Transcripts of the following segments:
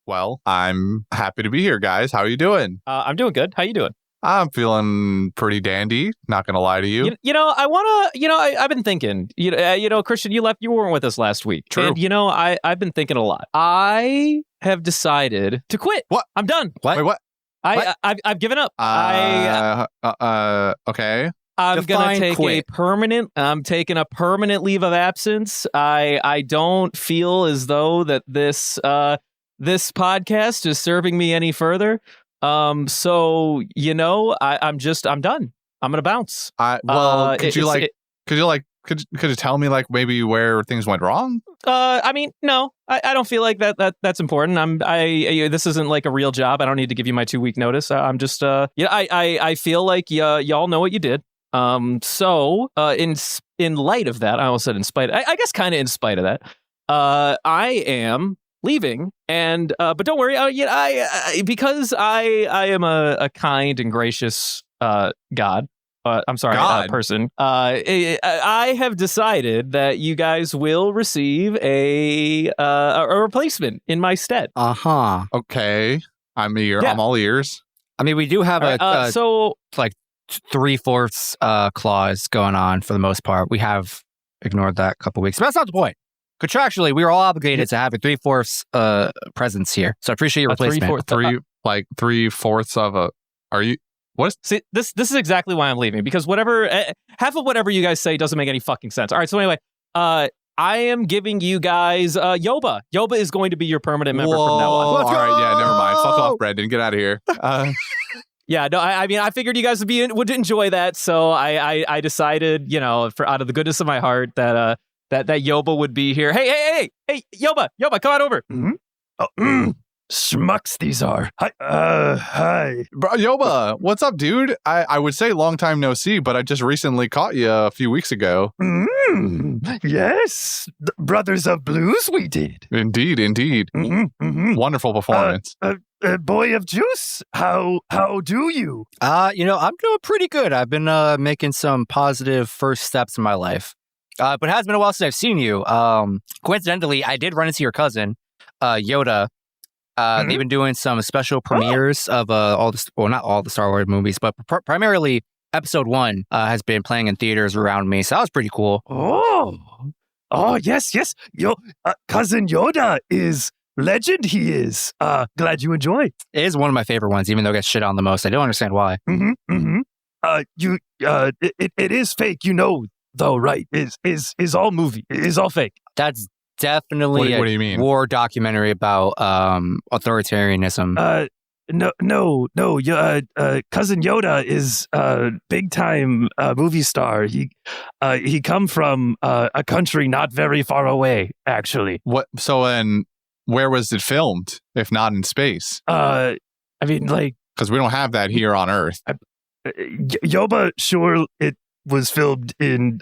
Well, I'm happy to be here, guys. How are you doing? I'm doing good. How you doing? I'm feeling pretty dandy. Not gonna lie to you. I want to. I've been thinking. Christian, you weren't with us last week. True. And I've been thinking a lot. I have decided to quit. What? I'm done. What? Wait, what? I've given up. Okay. I'm gonna take I'm taking a permanent leave of absence. I don't feel as though that this podcast is serving me any further. I'm done. I'm gonna bounce. Could you tell me maybe where things went wrong? No, I don't feel like that's important. This isn't like a real job. I don't need to give you my 2-week notice. I'm just I feel like y'all know what you did. In light of that, I almost said in spite. I guess kind of in spite of that, I am leaving, and but don't worry, because I am a kind and gracious God. Person. I have decided that you guys will receive a replacement in my stead. Okay, I'm all ears. I mean, we do have a 3/4 clause going on for the most part. We have ignored that a couple weeks, but that's not the point. Contractually, we are all obligated to have a 3/4 presence here. So I appreciate your replacement. 3/4 of a. Are you? What? See, this is exactly why I'm leaving, because half of whatever you guys say doesn't make any fucking sense. All right, so anyway, I am giving you guys Yoba. Yoba is going to be your permanent member from now on. All right, yeah, never mind. Fuck off, Brendan. Get out of here. Yeah, no, I figured you guys would enjoy that, so I decided, out of the goodness of my heart, that Yoba would be here. Hey, Yoba, come on over. Mm-hmm. Schmucks these are. Hi. Bro, Yoba, what's up, dude? I would say long time no see, but I just recently caught you a few weeks ago. Yes, the Brothers of Blues we did. Indeed. Wonderful performance. Boy of Juice, how do you? I'm doing pretty good. I've been making some positive first steps in my life. But it has been a while since I've seen you. Coincidentally, I did run into your cousin, Yoda. They've been doing some special premieres of not all the Star Wars movies, but primarily Episode 1 has been playing in theaters around me. So that was pretty cool. Oh, yes. Cousin Yoda is legend. He is. Glad you enjoy. It is one of my favorite ones, even though it gets shit on the most. I don't understand why. It is fake, though, right? Is all movie. It is all fake. That's definitely what do you mean? War documentary about authoritarianism. No. Cousin Yoda is a big time movie star. He come from a country not very far away, actually. What? So then, where was it filmed, if not in space? Because we don't have that here on Earth. Yoba, sure, it was filmed in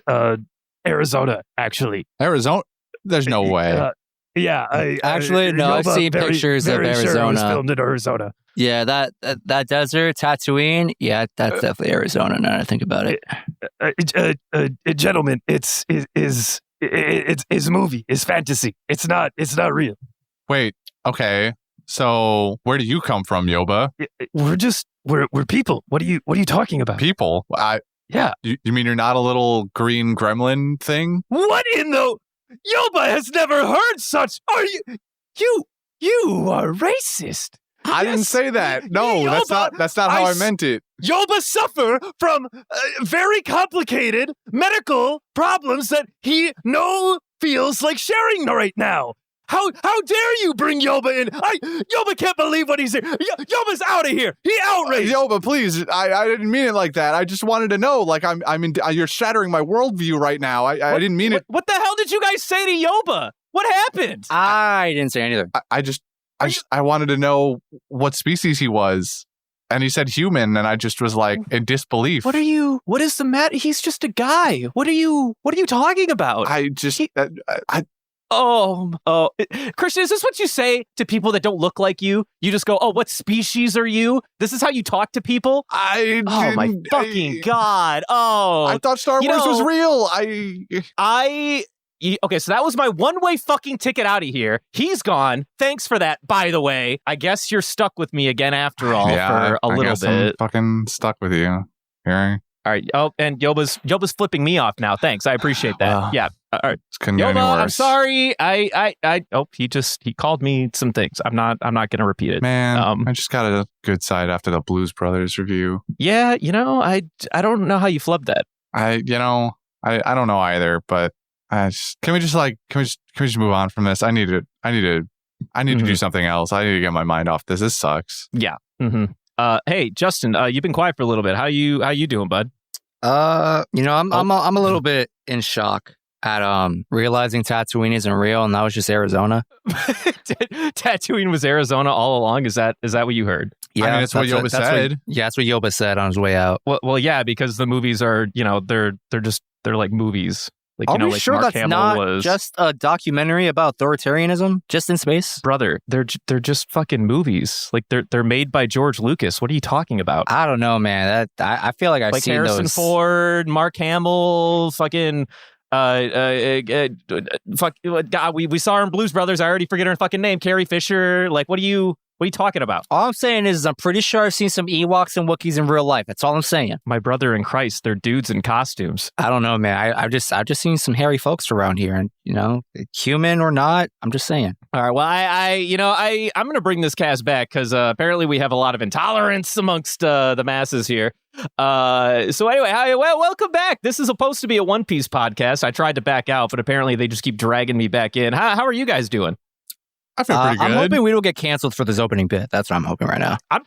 Arizona, actually. Arizona? There's no way. Yeah, I've seen pictures of Arizona. Sure it was filmed in Arizona. Yeah, that desert, Tatooine. Yeah, that's definitely Arizona. Now that I think about it, gentlemen, it's a movie. It's fantasy. It's not real. Wait. Okay. So where do you come from, Yoba? We're people. What are you talking about? People? Yeah. You mean you're not a little green gremlin thing? What in the? Yoba has never heard such. Are you are racist? I didn't say that. No, Yoba, that's not how I meant it. Yoba suffer from very complicated medical problems that he feels like sharing right now. How dare you bring Yoba in? Yoba can't believe what he's saying. Yoba's out of here. He outraged. Yoba, please. I didn't mean it like that. I just wanted to know. You're shattering my worldview right now. I didn't mean it. What the hell did you guys say to Yoba? What happened? I didn't say anything. I wanted to know what species he was. And he said human, and I just was in disbelief. What is the matter? He's just a guy. What are you talking about? Christian, is this what you say to people that don't look like you? You just go, what species are you? This is how you talk to people? Oh my fucking God. Oh. I thought Star Wars was real. Okay, so that was my one-way fucking ticket out of here. He's gone. Thanks for that, by the way. I guess you're stuck with me again after all for a little bit. I'm fucking stuck with you. Here. All right. Oh, and Yoba's flipping me off now. Thanks. I appreciate that. Yeah. All right. Couldn't get any Yoba, worse. I'm sorry. He called me some things. I'm not gonna repeat it. Man, I just got a good side after the Blues Brothers review. Yeah, I don't know how you flubbed that. I don't know either, but can we just move on from this? I need to do something else. I need to get my mind off this. This sucks. Yeah. Mm-hmm. Hey, Justin, you've been quiet for a little bit. How you doing, bud? I'm a little bit in shock at realizing Tatooine isn't real and that was just Arizona. Tatooine was Arizona all along. Is that what you heard? Yeah, I mean, that's what Yoba said. That's what Yoba said on his way out. Well, yeah, because the movies are, they're like movies. Like, Are we like sure Mark that's Hamill not was just a documentary about authoritarianism, just in space? brother. They're just fucking movies. Like they're made by George Lucas. What are you talking about? I don't know, man. I feel like I've Like seen Harrison those. Ford, Mark Hamill, fucking God, we saw her in Blues Brothers. I already forget her fucking name. Carrie Fisher. Like, what are you talking about? All I'm saying is I'm pretty sure I've seen some Ewoks and Wookiees in real life. That's all I'm saying. My brother in Christ, they're dudes in costumes. I don't know, man. I've just seen some hairy folks around here, and human or not, I'm just saying. All right. Well, I'm going to bring this cast back because apparently we have a lot of intolerance amongst the masses here. So anyway, welcome back. This is supposed to be a One Piece podcast. I tried to back out, but apparently they just keep dragging me back in. How are you guys doing? I feel pretty good. I'm hoping we don't get canceled for this opening bit. That's what I'm hoping right now. I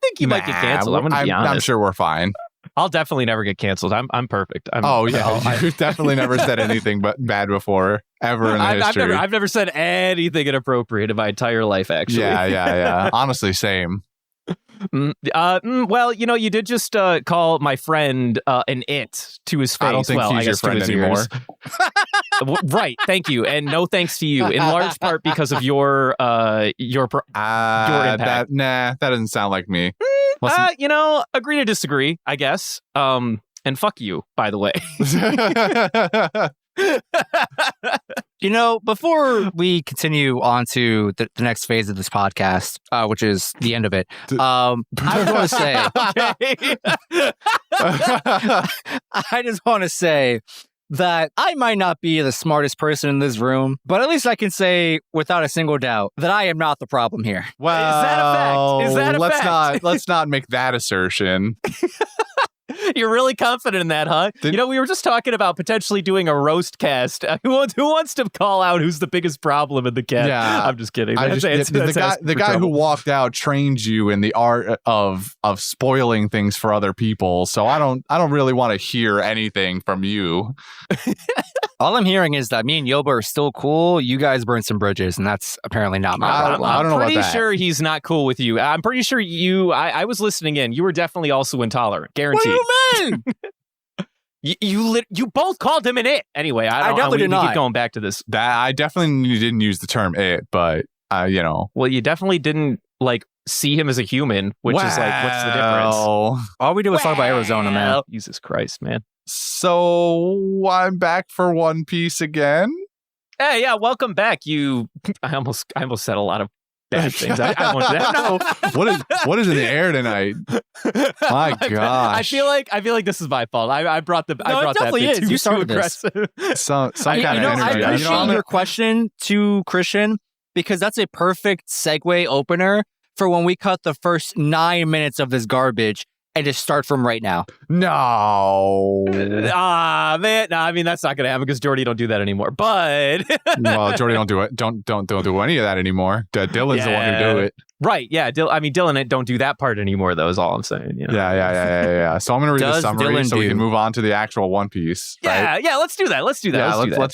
think you might get canceled. I'm going to be honest. I'm sure we're fine. I'll definitely never get canceled. I'm perfect. You've definitely never said anything but bad before, ever in history. I've never said anything inappropriate in my entire life, actually. Yeah. Honestly, same. Well, you did just call my friend an it to his face. I don't think he's your friend anymore. Right. Thank you, and no thanks to you. In large part because of your impact. That doesn't sound like me. Agree to disagree, I guess. And fuck you, by the way. Before we continue on to the next phase of this podcast, which is the end of it, I just want to say that I might not be the smartest person in this room, but at least I can say without a single doubt that I am not the problem here. Well, Is that a fact? Let's not make that assertion. You're really confident in that, huh? We were just talking about potentially doing a roast cast. Who wants to call out who's the biggest problem in the cast? Yeah, I'm just kidding. The guy who walked out trained you in the art of spoiling things for other people. So I don't really want to hear anything from you. All I'm hearing is that me and Yoba are still cool. You guys burned some bridges, and that's apparently not my problem. I don't know about that. I'm pretty sure he's not cool with you. I'm pretty sure I was listening in. You were definitely also intolerant. Guaranteed. What do you mean? You both called him an it. Anyway, I definitely did not. Keep going back to this. I definitely didn't use the term it, but Well, you definitely didn't see him as a human, which is what's the difference? All we do is talk about Arizona, man. Jesus Christ, man. So I'm back for One Piece again. Hey, yeah, welcome back. I almost said a lot of bad things. I won't do that. No. What is in the air tonight? My gosh. I feel like this is my fault. I brought that definitely bit is. You started too aggressive. Some kind of energy. I appreciate your question to Christian because that's a perfect segue opener for when we cut the first 9 minutes of this garbage and just start from right now. No. Man. No, I mean, that's not going to happen because Jordy don't do that anymore. But well, Jordy don't do it. Don't do any of that anymore. Dylan's the one who do it. Right. Yeah. Dylan don't do that part anymore, though, is all I'm saying. Yeah. So I'm going to read the summary so we can move on to the actual One Piece. Right? Yeah. Let's do that. Let's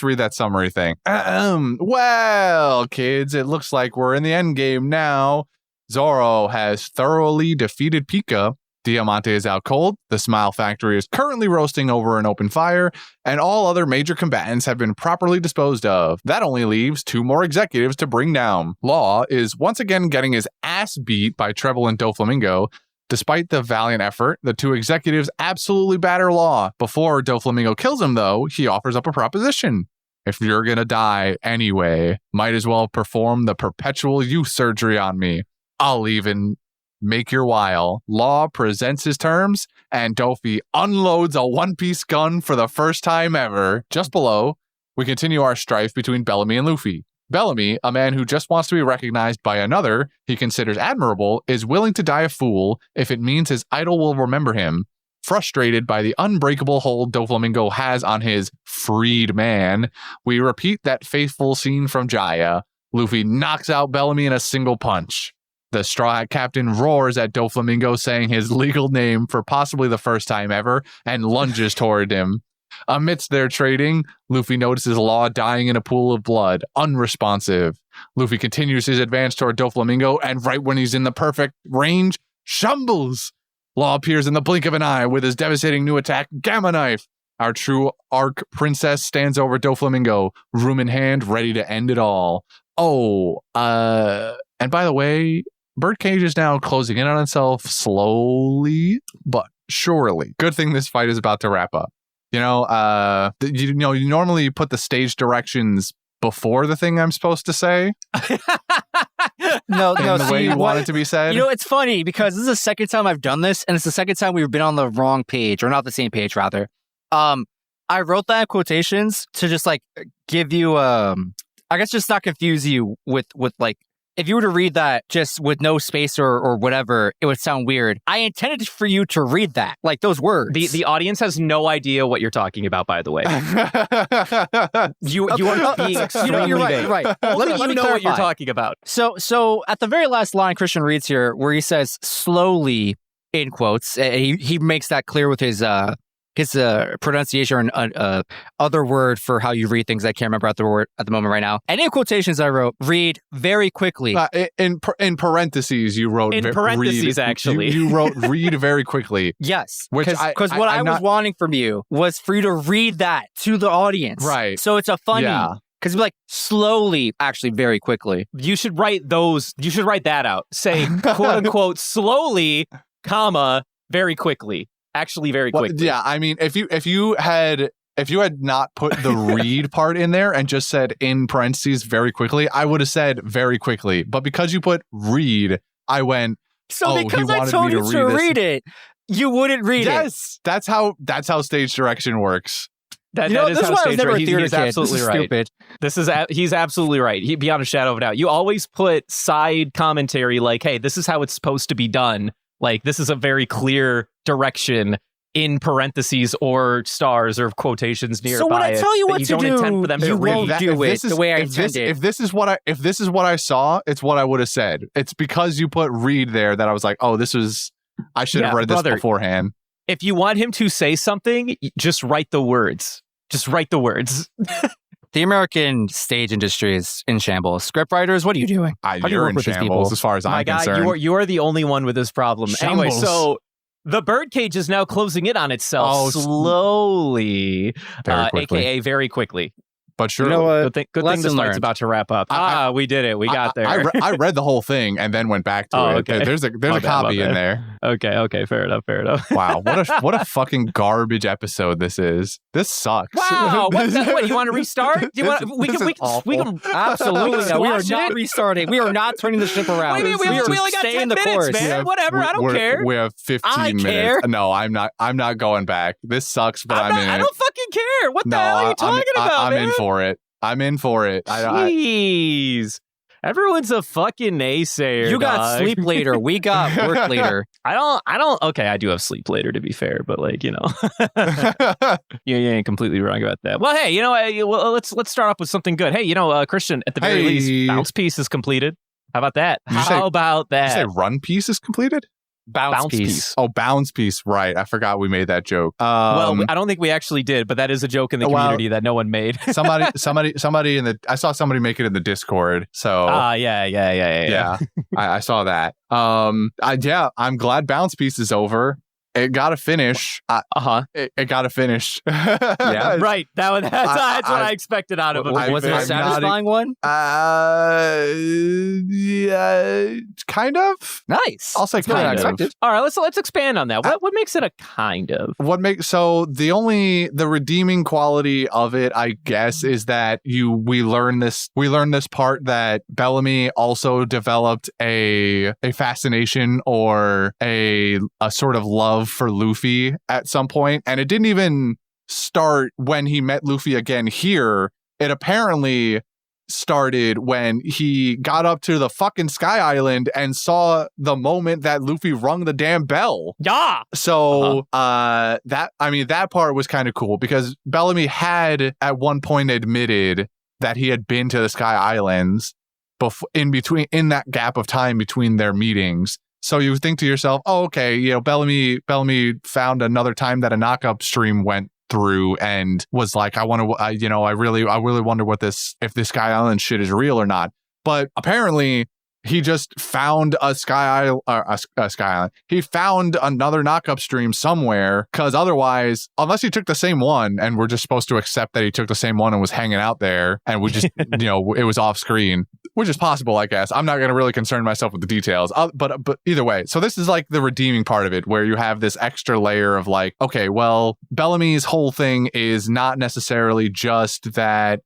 read that summary thing. Well, kids, it looks like we're in the end game now. Zoro has thoroughly defeated Pica. Diamante is out cold, the Smile Factory is currently roasting over an open fire, and all other major combatants have been properly disposed of. That only leaves 2 more executives to bring down. Law is once again getting his ass beat by Treble and Doflamingo. Despite the valiant effort, the two executives absolutely batter Law. Before Doflamingo kills him, though, he offers up a proposition. If you're gonna die anyway, might as well perform the perpetual youth surgery on me. I'll even make your while. Law presents his terms, and Dofi unloads a one-piece gun for the first time ever. Just below, we continue our strife between Bellamy and Luffy. Bellamy, a man who just wants to be recognized by another he considers admirable, is willing to die a fool if it means his idol will remember him. Frustrated by the unbreakable hold Doflamingo has on his freed man, we repeat that faithful scene from Jaya. Luffy knocks out Bellamy in a single punch. The Straw Hat Captain roars at Doflamingo, saying his legal name for possibly the first time ever, and lunges toward him. Amidst their trading, Luffy notices Law dying in a pool of blood, unresponsive. Luffy continues his advance toward Doflamingo, and right when he's in the perfect range, shambles! Law appears in the blink of an eye with his devastating new attack, Gamma Knife. Our true Arc Princess stands over Doflamingo, room in hand, ready to end it all. And by the way, Birdcage is now closing in on itself slowly but surely. Good thing this fight is about to wrap up. You normally put the stage directions before the thing I'm supposed to say. No, the way you want it to be said. It's funny because this is the second time I've done this, and it's the second time we've been on the wrong page, or not the same page, rather. I wrote that in quotations to just like give you, I guess, just not confuse you with like, if you were to read that just with no space or whatever, it would sound weird. I intended for you to read that, like those words. The audience has no idea what you're talking about, by the way. you are being extremely you're vague. right. Let me know what you're clarify. talking about. So at the very last line Christian reads here, where he says slowly in quotes, he makes that clear with his pronunciation or other word for how you read things. I can't remember at the moment right now. And in quotations I wrote, read very quickly. In parentheses, you wrote... actually. You wrote read very quickly. Yes, Which because what I was wanting from you was for you to read that to the audience. Right. So it's a funny... Yeah. Because like slowly, actually very quickly. You should write that out. Say, quote unquote, slowly, comma, very quickly. Actually, very quickly. Well, yeah, I mean, if you had not put the read part in there and just said in parentheses very quickly, I would have said very quickly. But because you put read, I went. So because I told you to read it, you wouldn't read it. Yes, that's how stage direction works. That is how stage direction. He's absolutely right. Stupid. He's absolutely right. He beyond a shadow of a doubt. You always put side commentary like, "Hey, this is how it's supposed to be done." Like, this is a very clear direction in parentheses or stars or quotations nearby. So when I tell you what to do, you won't do it the way I intended. If this is what I saw, it's what I would have said. It's because you put read there that I was like, oh, I should have read this beforehand. If you want him to say something, just write the words. Just write the words. The American stage industry is in shambles. Scriptwriters, what are you doing? You're in shambles as far as I'm concerned. My God, you are the only one with this problem. Shambles. Anyway, so the birdcage is now closing in on itself slowly, very quickly. aka very quickly. But sure, good thing this fight's about to wrap up. We did it. We got there. I read the whole thing and then went back to it. Okay. There's a copy in there. Okay, fair enough. Wow, what a fucking garbage episode this is. This sucks. Wow, what you want to restart? We can absolutely no. We are not restarting. We are not turning the ship around. We only got 10 minutes, man. Whatever, I don't care. We have 15 minutes. Care. No, I'm not going back. This sucks, but I'm in it. I don't fucking care. What the hell are you talking about, man? I'm in for it. Jeez. Everyone's a fucking naysayer. You got sleep later. We got work later. I don't. Okay, I do have sleep later, to be fair, but like, you ain't completely wrong about that. Well, hey, let's start off with something good. Hey, Christian, at the very least, bounce piece is completed. How about that? How about that? Did you say run piece is completed? Bounce piece. Oh, bounce piece. Right. I forgot we made that joke. Well, I don't think we actually did, but that is a joke in the community that no one made. somebody I saw somebody make it in the Discord. So yeah. I saw that. I'm glad bounce piece is over. It got to finish. It got to finish. Yeah, right. That's what I expected out of it. Was it a satisfying one? Yeah. Kind of. Nice. I'll say That's really kind of. unexpected. All right, let's expand on that. What makes it a kind of? The redeeming quality of it, I guess, is that we learn this part that Bellamy also developed a fascination or a sort of love for Luffy at some point, and it didn't even start when he met Luffy again here. It apparently started when he got up to the fucking Sky Island and saw the moment that Luffy rung the damn bell. Yeah. So that part was kind of cool because Bellamy had at one point admitted that he had been to the Sky Islands in that gap of time between their meetings. So you think to yourself, oh, okay, Bellamy found another time that a knock-up stream went through and was like, I really wonder if this Sky Island shit is real or not. But apparently he just found a Sky Island. He found another knock-up stream somewhere, because otherwise, unless he took the same one and we're just supposed to accept that he took the same one and was hanging out there and we just, it was off screen, which is possible, I guess. I'm not going to really concern myself with the details, but either way. So this is like the redeeming part of it, where you have this extra layer of like, okay, well, Bellamy's whole thing is not necessarily just that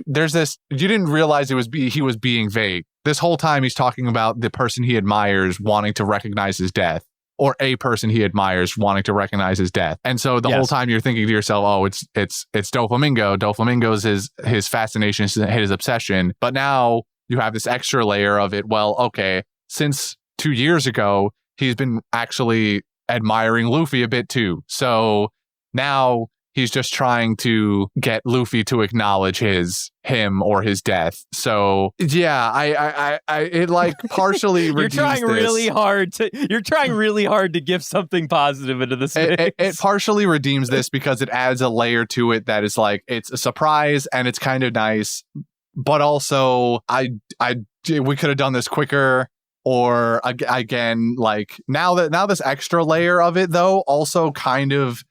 there's this, you didn't realize he was being vague. This whole time he's talking about the person he admires wanting to recognize his death, or a person he admires wanting to recognize his death. And so the whole time you're thinking to yourself, oh, it's Doflamingo. Doflamingo's his fascination, his obsession. But now you have this extra layer of it. Well, okay, since 2 years ago, he's been actually admiring Luffy a bit too. So now he's just trying to get Luffy to acknowledge him or his death. So yeah, it like partially You're trying really hard to give something positive into this. It partially redeems this because it adds a layer to it that is like, it's a surprise and it's kind of nice, but also we could have done this quicker. Or again, like now this extra layer of it though also kind of,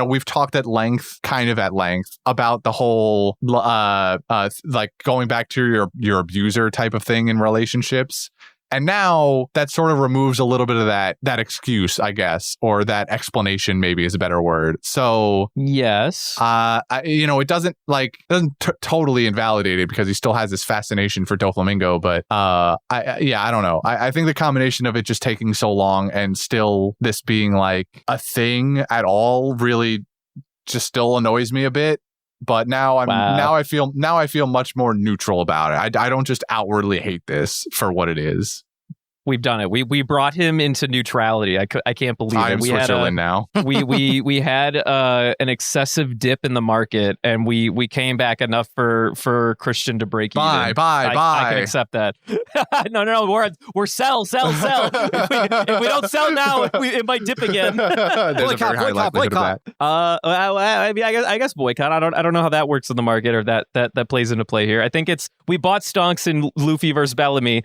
we've talked at length about the whole, like going back to your abuser type of thing in relationships. And now that sort of removes a little bit of that excuse, I guess, or that explanation maybe is a better word. So yes, it doesn't totally invalidate it because he still has this fascination for Doflamingo. But I don't know. I think the combination of it just taking so long and still this being like a thing at all really just still annoys me a bit. But now I feel much more neutral about it. I don't just outwardly hate this for what it is. We've done it. We brought him into neutrality. I can't believe it. I'm Switzerland now. we had an excessive dip in the market, and we came back enough for Christian to break even. Bye. I can accept that. No. We're sell. If we don't sell now, it might dip again. There's a very high likelihood of that. I guess boycott. I don't know how that works in the market or that plays into play here. I think we bought stonks in Luffy versus Bellamy.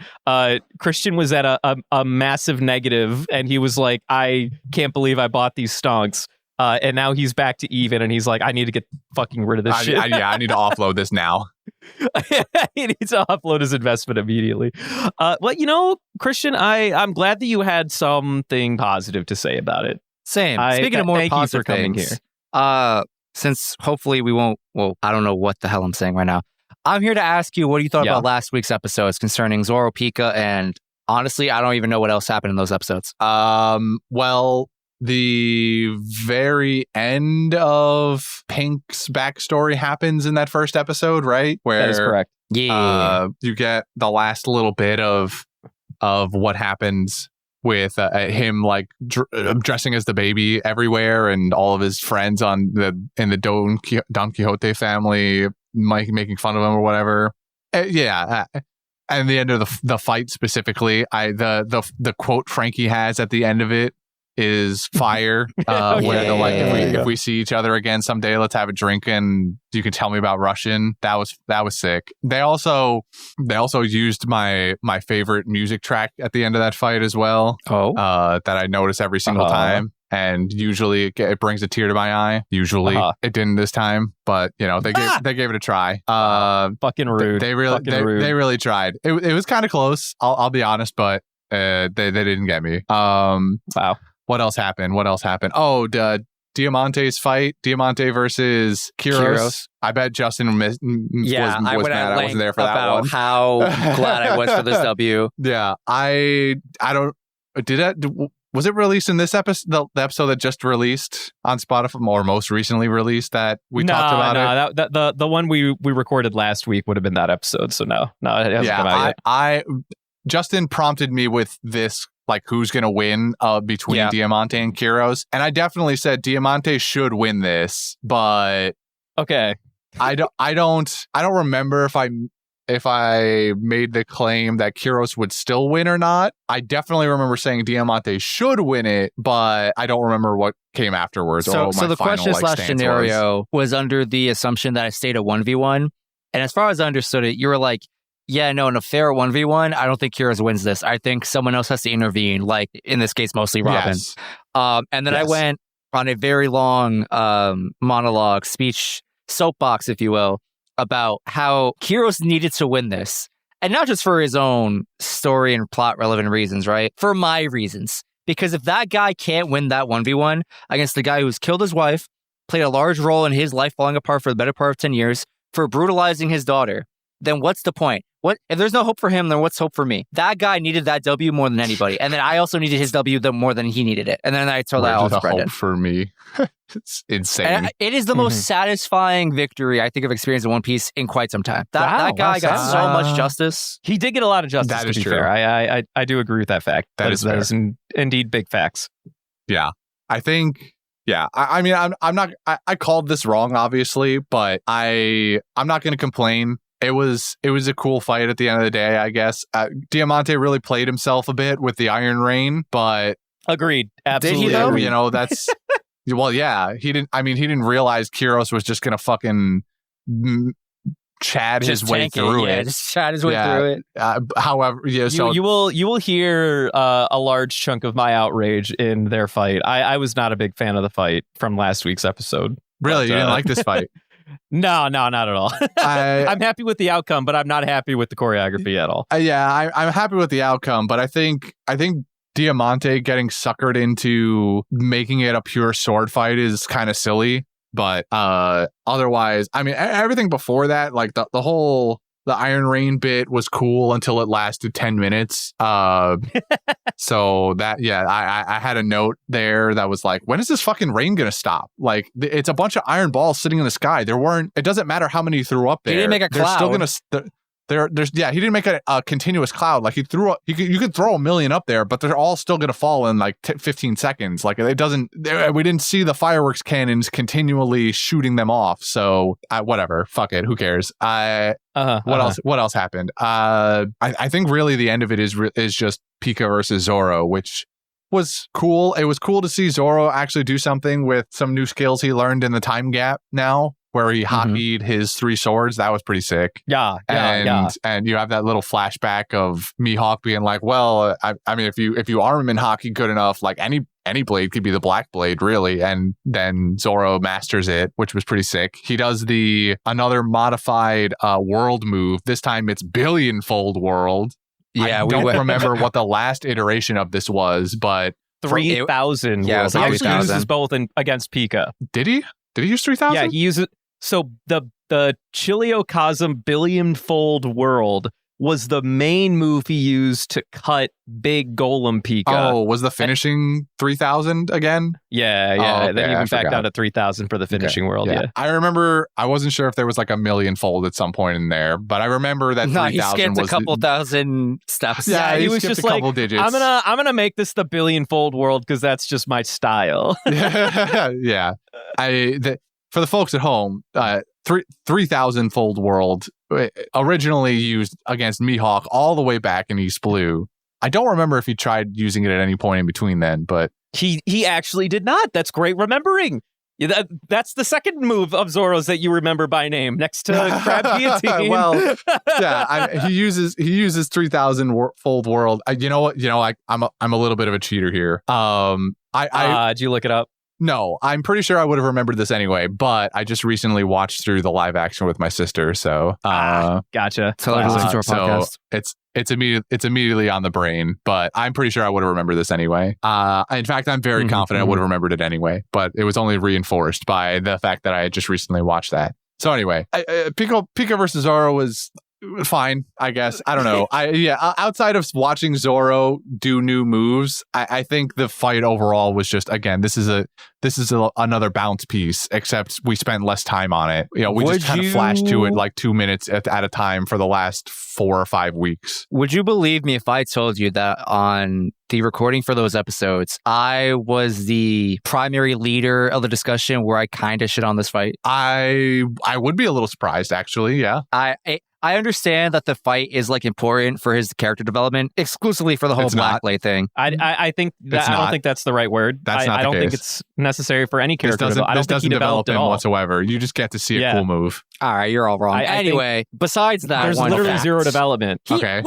Christian was at a massive negative, and he was like, I can't believe I bought these stonks. And now he's back to even, and he's like, I need to get fucking rid of this shit. I need to offload this now. He needs to offload his investment immediately. Well, Christian, I'm glad that you had something positive to say about it. Same. Speaking of more positive things, since hopefully we won't, well, I don't know what the hell I'm saying right now. I'm here to ask you, what you thought about last week's episodes concerning Zoro, Pica, and honestly, I don't even know what else happened in those episodes. Well, the very end of Pink's backstory happens in that first episode, right? Where that is correct. Yeah. You get the last little bit of what happens with him like dressing as the baby everywhere, and all of his friends in the Don Quixote family making fun of him or whatever. And the end of the fight specifically, the quote Frankie has at the end of it is fire. Where they're like, if we see each other again someday, let's have a drink and you can tell me about Russian. That was sick. They also used my favorite music track at the end of that fight as well. That I notice every single time. and usually it brings a tear to my eye. Usually it didn't this time, but you know they gave it a try. Fucking rude. They really tried. It was kind of close. I'll be honest, but they didn't get me. Wow. What else happened? Oh, Diamante's fight. Diamante versus Kyros. I bet Justin was mad I wasn't there for that one. How glad I was for this W. Yeah, I don't. Was it released in this episode? The episode that just released on Spotify, or most recently released that we talked about it? No, the one we recorded last week would have been that episode. So no, it hasn't come out yet. Justin prompted me with this, like, who's going to win between Diamante and Kyros. And I definitely said Diamante should win this, but okay. I don't remember if I made the claim that Kyros would still win or not. I definitely remember saying Diamante should win it, but I don't remember what came afterwards. So the question / scenario was under the assumption that I stayed at 1v1. And as far as I understood it, you were like, yeah, no, in a fair 1v1, I don't think Kyros wins this. I think someone else has to intervene, like in this case, mostly Robin. Yes. And then I went on a very long monologue, speech, soapbox, if you will, about how Kyros needed to win this. And not just for his own story and plot relevant reasons, right? For my reasons. Because if that guy can't win that 1v1 against the guy who's killed his wife, played a large role in his life falling apart for the better part of 10 years, for brutalizing his daughter, then what's the point? What if there's no hope for him, then what's hope for me? That guy needed that W more than anybody. And then I also needed his W more than he needed it. And then I told that all to Brendan. Hope for me. It's insane. And it is the most satisfying victory I think I've experienced in One Piece in quite some time. That guy got so much justice. He did get a lot of justice, that to is be true. fair. I do agree with that fact. That is indeed big facts. Yeah. I think... Yeah, I mean, I'm not. I called this wrong, obviously, but I'm not going to complain. It was a cool fight at the end of the day, I guess. Diamante really played himself a bit with the Iron Rain, but agreed. Absolutely, did he though? agreed. You know, that's well, yeah. He didn't realize Kyros was just going to fucking Chad his way through it. Just Chad his way through it. However, so you will hear a large chunk of my outrage in their fight. I was not a big fan of the fight from last week's episode. Really, you didn't like this fight? No, not at all. I'm happy with the outcome, but I'm not happy with the choreography at all. I'm happy with the outcome, but I think Diamante getting suckered into making it a pure sword fight is kind of silly. But otherwise, I mean, everything before that, like the Iron Rain bit was cool until it lasted 10 minutes. So that, I had a note there that was like, when is this fucking rain going to stop? Like, it's a bunch of iron balls sitting in the sky. It doesn't matter how many you threw up there. He didn't make a cloud. They're still going to... he didn't make a continuous cloud. Like you could throw a million up there, but they're all still going to fall in like 15 seconds. Like we didn't see the fireworks cannons continually shooting them off. So whatever, fuck it. Who cares? What else happened? I think really the end of it is just Pica versus Zoro, which was cool. It was cool to see Zoro actually do something with some new skills he learned in the time gap now, where he hotkeyed his 3 swords. That was pretty sick. And you have that little flashback of Mihawk being like, well, I mean, if you arm him in hockey good enough, like any blade could be the black blade, really. And then Zoro masters it, which was pretty sick. He does another modified world move. This time it's billion-fold world. Yeah, I don't remember what the last iteration of this was, but 3,000. Yeah, it was he like also 3,000. uses both against Pica. Did he? Did he use 3,000? Yeah, he uses. So the Chiliocosm billion-fold world was the main move he used to cut big Golem Pica. Oh, was the finishing 3,000 again? Yeah. Oh, okay, Then he went back forgot. down to 3,000 for the finishing world. Yeah. I remember. I wasn't sure if there was like a million-fold at some point in there, but I remember that 3,000 he skipped was a couple thousand steps. Yeah, he was skipped just a couple like, digits. I'm gonna make this the billion-fold world because that's just my style. Yeah. For the folks at home, 3,000-fold world originally used against Mihawk all the way back in East Blue. I don't remember if he tried using it at any point in between then, but he actually did not. That's great remembering. Yeah, that's the second move of Zoro's that you remember by name, next to Crab Guillotine. Well, yeah, he uses 3,000-fold world. You know what? I'm a little bit of a cheater here. Did you look it up? No, I'm pretty sure I would have remembered this anyway, but I just recently watched through the live action with my sister, so Gotcha. Tell her to listen to our podcast. it's immediately on the brain, but I'm pretty sure I would have remembered this anyway. In fact, I'm very confident I would have remembered it anyway, but it was only reinforced by the fact that I had just recently watched that. So anyway, Pica versus Zoro was fine, I guess. I don't know. Outside of watching Zoro do new moves, I think the fight overall was just, again, this is another bounce piece, except we spent less time on it. You know, we just kind of flashed to it like 2 minutes at a time for the last 4 or 5 weeks. Would you believe me if I told you that on the recording for those episodes, I was the primary leader of the discussion where I kind of shit on this fight? I would be a little surprised, actually. Yeah. I understand that the fight is like important for his character development, exclusively for the whole Blackblade thing. I think that I don't think that's the right word. I don't think it's necessary for any character. I don't think he developed him at all whatsoever. You just get to see a cool move. All right, you're all wrong. Anyway, besides that, there's literally zero development. Okay.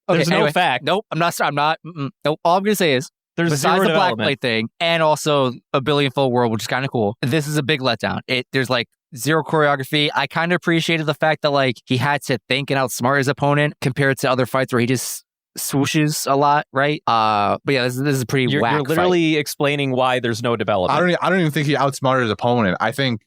There's no fact. Nope, I'm not. Nope. All I'm gonna say is there's besides zero the Blackblade thing, and also a billion-fold world, which is kind of cool. This is a big letdown. There's like zero choreography. I kind of appreciated the fact that like he had to think and outsmart his opponent compared to other fights where he just swooshes a lot, right? But yeah, this is a pretty whack You're literally explaining why there's no development. I don't even think he outsmarted his opponent. I think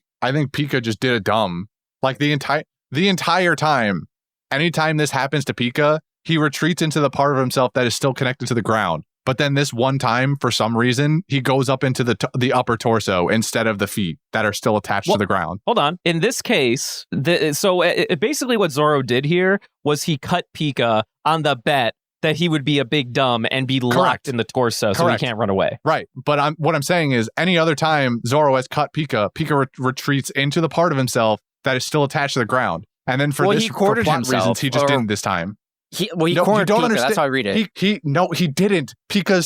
Pica just did a dumb. Like the entire time, anytime this happens to Pica, he retreats into the part of himself that is still connected to the ground. But then this one time, for some reason, he goes up into the upper torso instead of the feet that are still attached to the ground. Hold on. In this case, basically what Zoro did here was he cut Pica on the bet that he would be a big dumb and be locked in the torso so he can't run away. Right. But what I'm saying is any other time Zoro has cut Pica retreats into the part of himself that is still attached to the ground. And then for plot reasons, he just didn't this time. He cornered Pica. Understand. That's how I read it. He didn't. Pica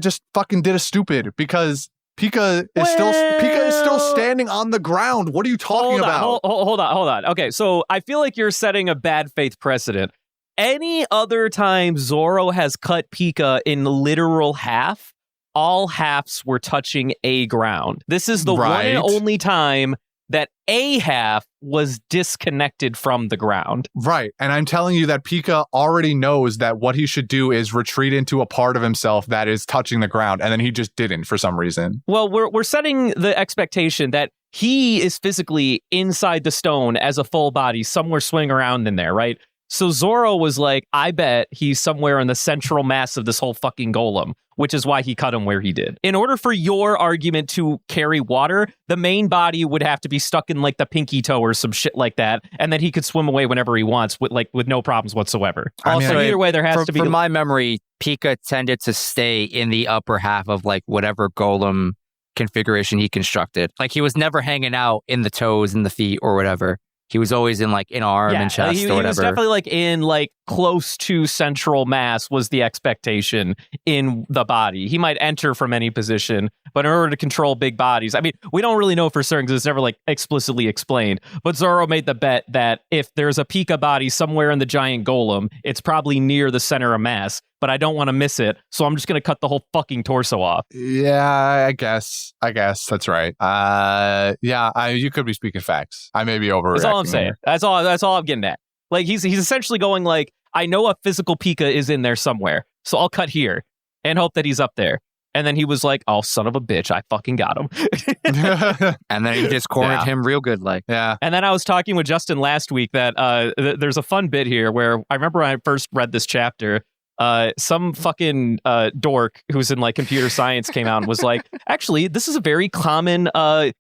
just fucking did a stupid because Pica is still standing on the ground. What are you talking about? Hold on. Okay, so I feel like you're setting a bad faith precedent. Any other time Zoro has cut Pica in literal half, all halves were touching a ground. This is the one and only time that a half was disconnected from the ground. Right. And I'm telling you that Pica already knows that what he should do is retreat into a part of himself that is touching the ground. And then he just didn't for some reason. Well, we're setting the expectation that he is physically inside the stone as a full body, somewhere swinging around in there, right? So Zoro was like, I bet he's somewhere in the central mass of this whole fucking golem, which is why he cut him where he did. In order for your argument to carry water, the main body would have to be stuck in like the pinky toe or some shit like that, and then he could swim away whenever he wants with no problems whatsoever. Either way, there has to be... From my memory, Pica tended to stay in the upper half of like whatever golem configuration he constructed. Like he was never hanging out in the toes and the feet or whatever. He was always in like an arm and chest or whatever. He was definitely like in like close to central mass was the expectation in the body. He might enter from any position, but in order to control big bodies, I mean, we don't really know for certain because it's never like explicitly explained. But Zoro made the bet that if there's a Pica body somewhere in the giant golem, it's probably near the center of mass. But I don't want to miss it, so I'm just going to cut the whole fucking torso off. Yeah, I guess that's right. You could be speaking facts. I may be overreacting. That's all I'm saying. That's all I'm getting at. Like he's essentially going like, I know a physical Pica is in there somewhere, so I'll cut here and hope that he's up there. And then he was like, "Oh, son of a bitch, I fucking got him." And then he just cornered him real good, like. Yeah. And then I was talking with Justin last week that there's a fun bit here where I remember when I first read this chapter. Some fucking dork who's in like computer science came out and was like, actually, this is a very common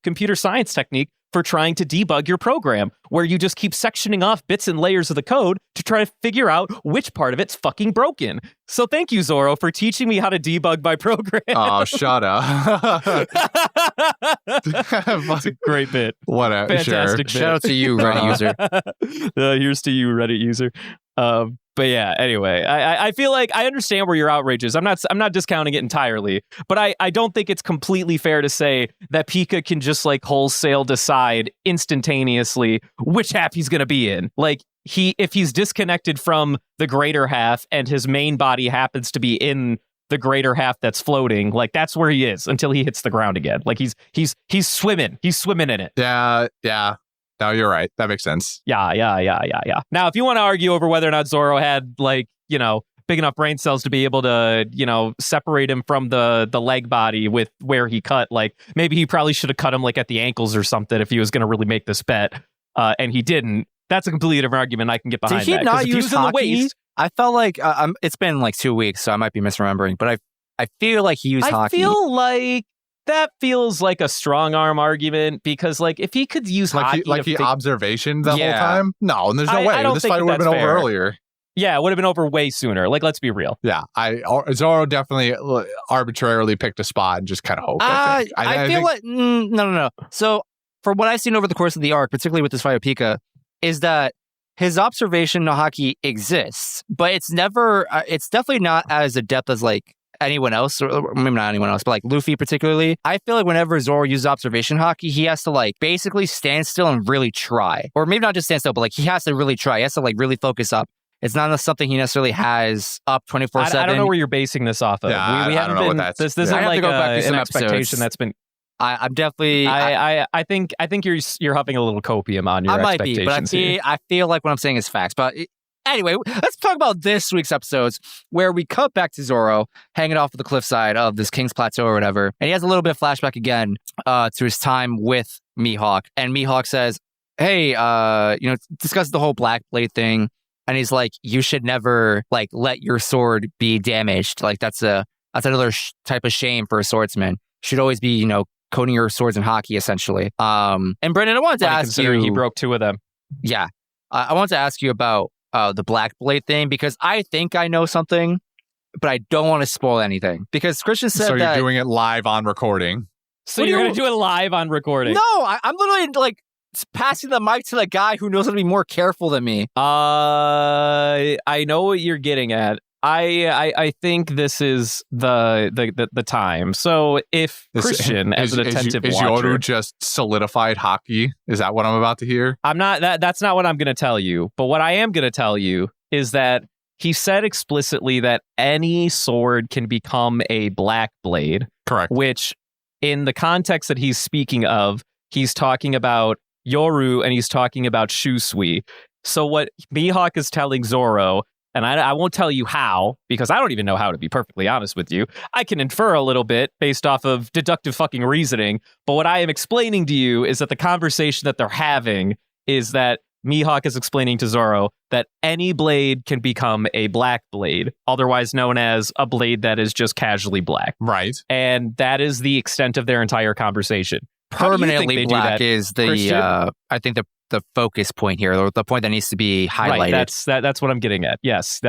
computer science technique for trying to debug your program, where you just keep sectioning off bits and layers of the code to try to figure out which part of it's fucking broken. So thank you, Zoro, for teaching me how to debug my program. Oh, shut up. It's a great bit. Whatever. Fantastic Sure. bit. Shout out to you, Reddit user. Here's to you, Reddit user. But yeah, anyway, I feel like I understand where your outrage is. I'm not discounting it entirely, but I don't think it's completely fair to say that Pica can just like wholesale decide instantaneously which half he's going to be in. Like if he's disconnected from the greater half and his main body happens to be in the greater half that's floating, like that's where he is until he hits the ground again. Like he's swimming. He's swimming in it. Yeah. No, you're right. That makes sense. Yeah. Now, if you want to argue over whether or not Zoro had like, big enough brain cells to be able to, separate him from the leg body with where he cut, like maybe he probably should have cut him like at the ankles or something if he was going to really make this bet. And he didn't. That's a completely different argument. I can get behind that. Did he not use in the hockey? waist, I felt like it's been like 2 weeks, so I might be misremembering, but I feel like he used hockey. I feel like that feels like a strong arm argument because, like, if he could use hockey, observation the whole time. No, and there's no way this fight would have been over earlier. Yeah, it would have been over way sooner. Like, let's be real. Yeah, Zoro definitely arbitrarily picked a spot and just kind of hoped. I feel like no. So, from what I've seen over the course of the arc, particularly with this fight with Pica, is that his observation no haki exists, but it's never. It's definitely not as adept as like anyone else, or maybe not anyone else, but like Luffy particularly. I feel like whenever Zoro uses observation haki, he has to like basically stand still and really try, or maybe not just stand still, but like he has to really try. He has to like really focus up. It's not something he necessarily has up 24/7. I don't know where you're basing this off of. Yeah, we haven't know been. What this isn't like an expectation that's been. I'm definitely. I think you're huffing a little copium on your expectations. I might be, but I feel like what I'm saying is facts. But anyway, let's talk about this week's episodes where we cut back to Zoro hanging off of the cliffside of this King's Plateau or whatever, and he has a little bit of flashback again to his time with Mihawk, and Mihawk says, "Hey, discuss the whole Black Blade thing." And he's like, you should never like let your sword be damaged. Like that's another type of shame for a swordsman. You should always be, coating your swords in hockey, essentially. And Brendan, I wanted to ask you. He broke 2 of them. Yeah, I wanted to ask you about the Black Blade thing because I think I know something, but I don't want to spoil anything because Christian said so that. You're doing it live on recording. So you're going to do it live on recording? No, I'm literally like. Passing the mic to the guy who knows how to be more careful than me. I know what you're getting at. I think this is the time. So if Christian, as an attentive watcher, Yoru just solidified hockey? Is that what I'm about to hear? I'm not. That's not what I'm going to tell you. But what I am going to tell you is that he said explicitly that any sword can become a black blade. Correct. Which, in the context that he's speaking of, he's talking about Yoru, and he's talking about Shusui. So what Mihawk is telling Zoro, and I won't tell you how, because I don't even know how, to be perfectly honest with you. I can infer a little bit based off of deductive fucking reasoning, but what I am explaining to you is that the conversation that they're having is that Mihawk is explaining to Zoro that any blade can become a black blade, otherwise known as a blade that is just casually black. Right. And that is the extent of their entire conversation. Permanently black is the I think the focus point here, or the point that needs to be highlighted. Right, that's what I'm getting at. Yes,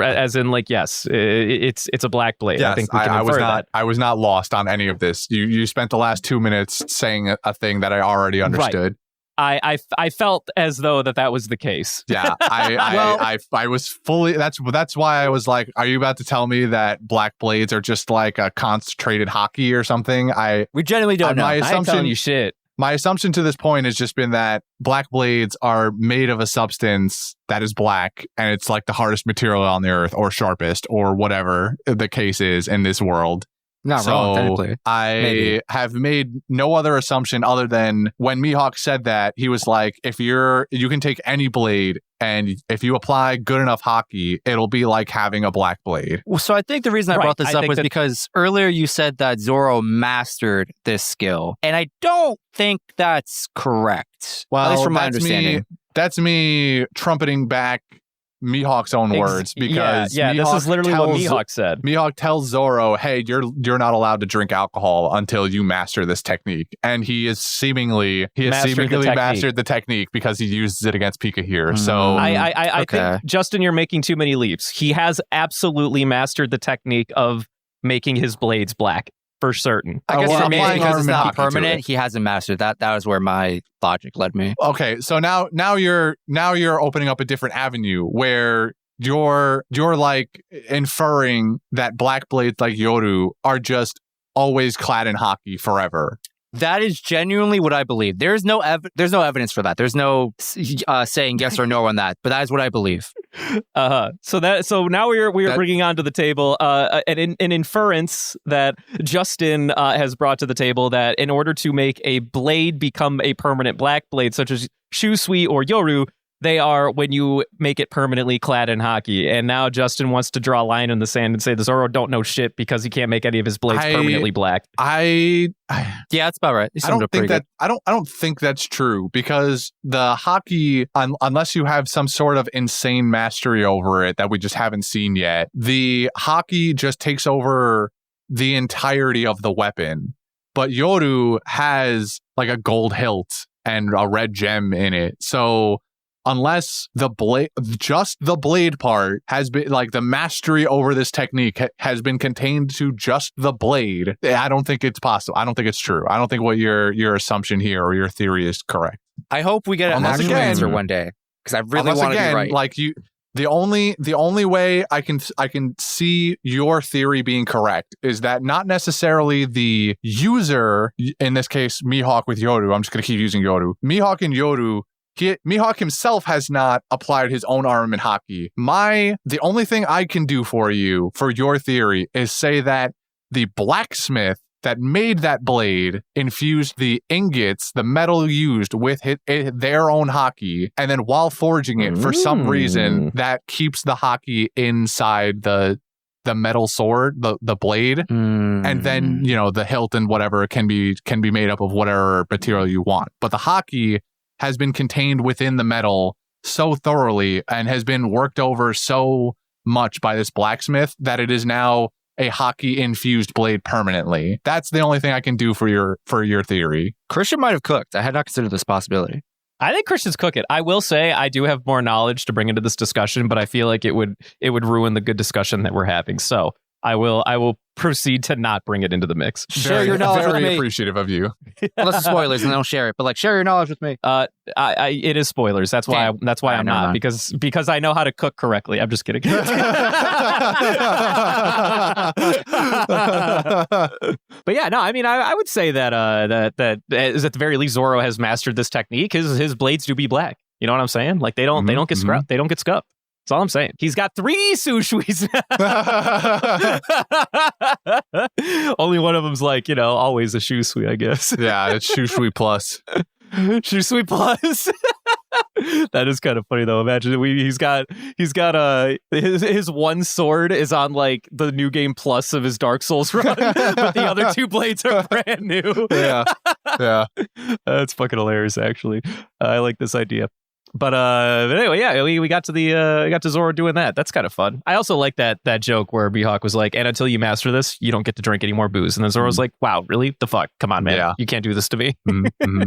as in like yes, it's a black blade. Yes, I think we can infer that. I was not lost on any of this. You spent the last 2 minutes saying a thing that I already understood. Right. I felt as though that was the case. Yeah, I was fully. That's why I was like, "Are you about to tell me that black blades are just like a concentrated hockey or something?" We genuinely don't know. I ain't telling you shit. My assumption to this point has just been that black blades are made of a substance that is black, and it's like the hardest material on the earth, or sharpest, or whatever the case is in this world. Not wrong, technically. I have made no other assumption other than when Mihawk said that, he was like, you can take any blade, and if you apply good enough hockey, it'll be like having a black blade. Well, so I think the reason I brought this up was because earlier you said that Zoro mastered this skill, and I don't think that's correct. Well, at least from my understanding. That's me trumpeting back Mihawk's own words, because Mihawk this is literally what Mihawk said. Mihawk tells Zoro, "Hey, you're not allowed to drink alcohol until you master this technique," and he has seemingly mastered the technique because he uses it against Pica here. So I think, Justin, you're making too many leaps. He has absolutely mastered the technique of making his blades black. For certain. I guess for me, because it's not permanent, he hasn't mastered that. That was where my logic led me. Okay, so now you're opening up a different avenue where you're like inferring that black blades like Yoru are just always clad in hockey forever. That is genuinely what I believe. There's no evidence for that. There's no saying yes or no on that, but that is what I believe. So now we are bringing onto the table an inference that Justin has brought to the table, that in order to make a blade become a permanent black blade, such as Shusui or Yoru, they are when you make it permanently clad in hockey. And now Justin wants to draw a line in the sand and say the Zoro don't know shit because he can't make any of his blades permanently black. Yeah, that's about right. I don't think that's true, because the hockey, unless you have some sort of insane mastery over it that we just haven't seen yet, the hockey just takes over the entirety of the weapon. But Yoru has like a gold hilt and a red gem in it. So unless the blade part has been, like, the mastery over this technique has been contained to just the blade, I don't think it's possible. I don't think it's true. I don't think what your assumption here or your theory is correct. I hope we get an actual answer one day, because I really want to be right. Like the only way I can see your theory being correct is that not necessarily the user, in this case Mihawk with Yoru, I'm just going to keep using Yoru, Mihawk and Yoru, Mihawk himself has not applied his own armament hockey. The only thing I can do for you, for your theory, is say that the blacksmith that made that blade infused the ingots, the metal used, with their own hockey, and then while forging it, for some reason, that keeps the hockey inside the metal sword, the blade, and then, you know, the hilt and whatever can be made up of whatever material you want. But the hockey has been contained within the metal so thoroughly and has been worked over so much by this blacksmith that it is now a hockey infused blade permanently. That's the only thing I can do for your theory. Christian might have cooked. I had not considered this possibility. I think Christian's cooking. I will say I do have more knowledge to bring into this discussion, but I feel like it would ruin the good discussion that we're having. So I will proceed to not bring it into the mix. Share your knowledge with me. Very appreciative of you. Unless it's spoilers and they don't share it, but like, share your knowledge with me. It is spoilers. That's why. That's why I'm not, because I know how to cook correctly. I'm just kidding. But yeah, no. I mean, I would say that is at the very least Zoro has mastered this technique. His blades do be black. You know what I'm saying? Like they don't get scrubbed. They don't get scuffed. That's all I'm saying. He's got 3 sushuis. Only one of them's like, you know, always a shusui, I guess. Yeah, it's shusui plus. Shusui plus. That is kind of funny though. Imagine he's got his one sword is on like the new game plus of his Dark Souls run, but the other 2 blades are brand new. Yeah. That's fucking hilarious. Actually, I like this idea. But anyway, yeah, we got to Zoro doing that. That's kind of fun. I also like that joke where Mihawk was like, "And until you master this, you don't get to drink any more booze." And then Zoro's like, "Wow, really? The fuck? Come on, man! Yeah. You can't do this to me." Mm-hmm.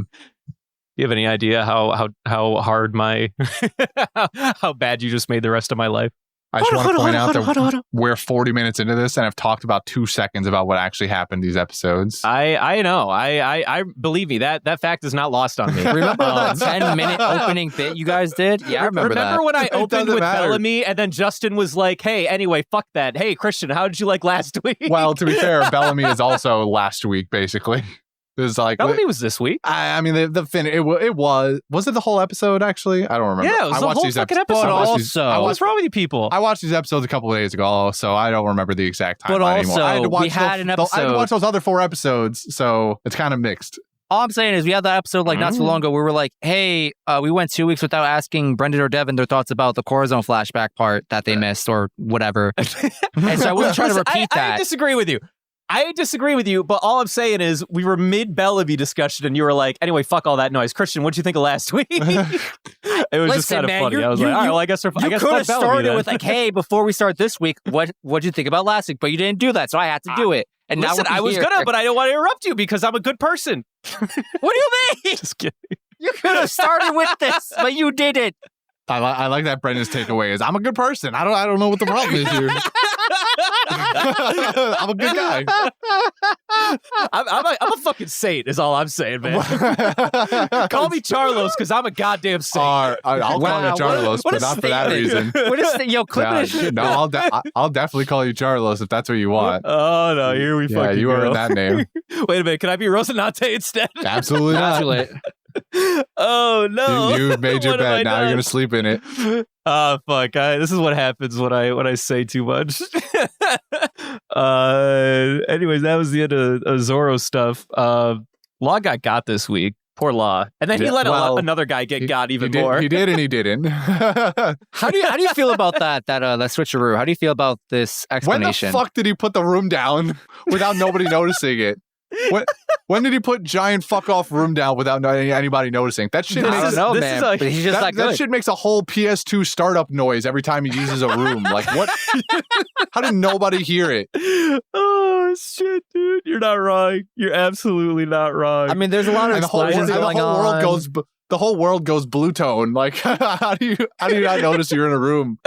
You have any idea how hard how bad you just made the rest of my life? I just want to point out that we're 40 minutes into this and have talked about 2 seconds about what actually happened these episodes. I know. I believe me, that fact is not lost on me. Remember the 10-minute opening bit you guys did? Yeah, I remember that. Remember when I opened with matter. Bellamy and then Justin was like, "Hey, anyway, fuck that. Hey, Christian, how did you like last week?" Well, to be fair, Bellamy is also last week, basically. It was like Bellamy was this week. I mean, the it was it the whole episode? Actually, I don't remember. Yeah, it was the whole fucking episode. But also, what's wrong with you people? I watched these episodes a couple of days ago, so I don't remember the exact timeline anymore. But I had to watch we had an episode. I had to watch those other 4 episodes, so it's kind of mixed. All I'm saying is we had that episode like not so long ago where we were like, hey, we went 2 weeks without asking Brendan or Devin their thoughts about the Corazon flashback part that they missed or whatever. And so I wasn't trying to repeat that. I disagree with you, but all I'm saying is we were mid-Bellamy discussion and you were like, "Anyway, fuck all that noise." Christian, what'd you think of last week? It was just kind of funny. I was like, all right, well, I guess you could have started with like, "Hey, before we start this week, what'd you think about last week?" But you didn't do that, so I had to do it. And listen, now I was gonna, but I don't want to interrupt you because I'm a good person. What do you mean? Just kidding. You could have started with this, but you didn't. I like that Brendan's takeaway is I'm a good person. I don't know what the problem is here. I'm a good guy. I'm a fucking saint is all I'm saying, man. Call me Charlos because I'm a goddamn saint. I'll call you Charlos, but not for that reason. I'll definitely call you Charlos if that's what you want. Oh no, here we fucking you go. earned that name. Wait a minute, can I be Rosinante instead? Absolutely not. Oh no! You made your bed. Now you're gonna sleep in it. Oh fuck! This is what happens when I say too much. Anyways, that was the end of Zoro stuff. Law got this week. Poor Law, and then he let another guy get got even more. He did, and he didn't. How do you feel about that switcheroo? How do you feel about this explanation? When the fuck did he put the room down without nobody noticing it? When did he put giant fuck off room down without anybody noticing? That shit makes I don't know, man. But he's just that good. That shit makes a whole PS2 startup noise every time he uses a room. Like what? How did nobody hear it? Oh shit, dude! You're not wrong. You're absolutely not wrong. I mean, there's a lot of explosions going on. The whole world goes blue tone. Like, how do you not notice you're in a room?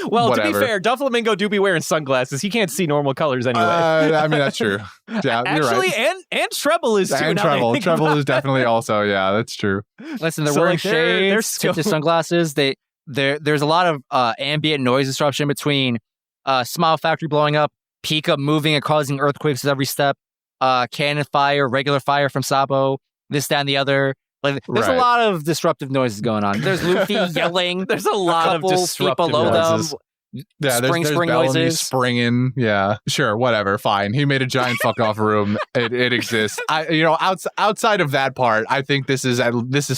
Well, Whatever. To be fair, Doflamingo do be wearing sunglasses. He can't see normal colors anyway. I mean, that's true. Yeah, actually, you're right. and Treble is too. And Treble is definitely also. Yeah, that's true. Listen, they're wearing shades, tinted sunglasses. There's a lot of ambient noise disruption between Smile Factory blowing up, Pica moving and causing earthquakes at every step, cannon fire, regular fire from Sabo, this, that, and the other. Like, there's a lot of disruptive noises going on. There's Luffy yelling. There's a lot of disruptive noises. Yeah, there's spring noises. Springing. Yeah, sure, whatever, fine. He made a giant fuck off room. It exists. Outside of that part, I think this is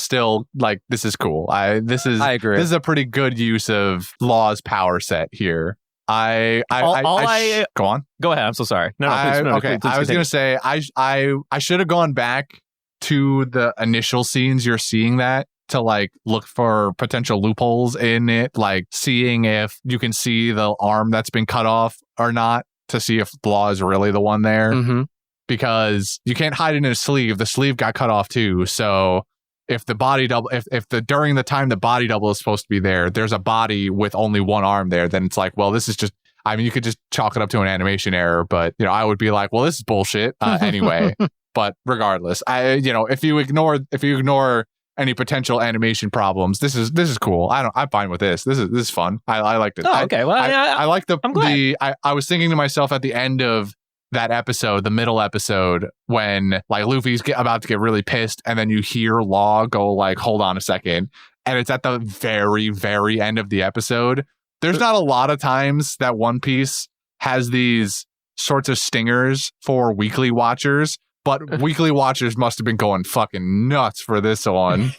still like this is cool. I agree. This is a pretty good use of Law's power set here. Go on. Go ahead. I'm so sorry. No, okay. Please I was gonna say I should have gone back to the initial scenes you're seeing that to like look for potential loopholes in it, like seeing if you can see the arm that's been cut off or not, to see if Law is really the one there. Mm-hmm. Because you can't hide it in a sleeve. The sleeve got cut off too. So if the body double, if during the time the body double is supposed to be there's a body with only one arm there, then it's like, well, this is just, I mean, you could just chalk it up to an animation error, but I would be like, well, this is bullshit anyway. But regardless, if you ignore any potential animation problems, this is cool. I'm fine with this. This is fun. I liked it. Oh, okay. Well, I like I'm glad. I was thinking to myself at the end of that episode, the middle episode, when like Luffy's about to get really pissed, and then you hear Law go like, "Hold on a second," and it's at the very, very end of the episode. There's not a lot of times that One Piece has these sorts of stingers for weekly watchers. But weekly watchers must have been going fucking nuts for this one.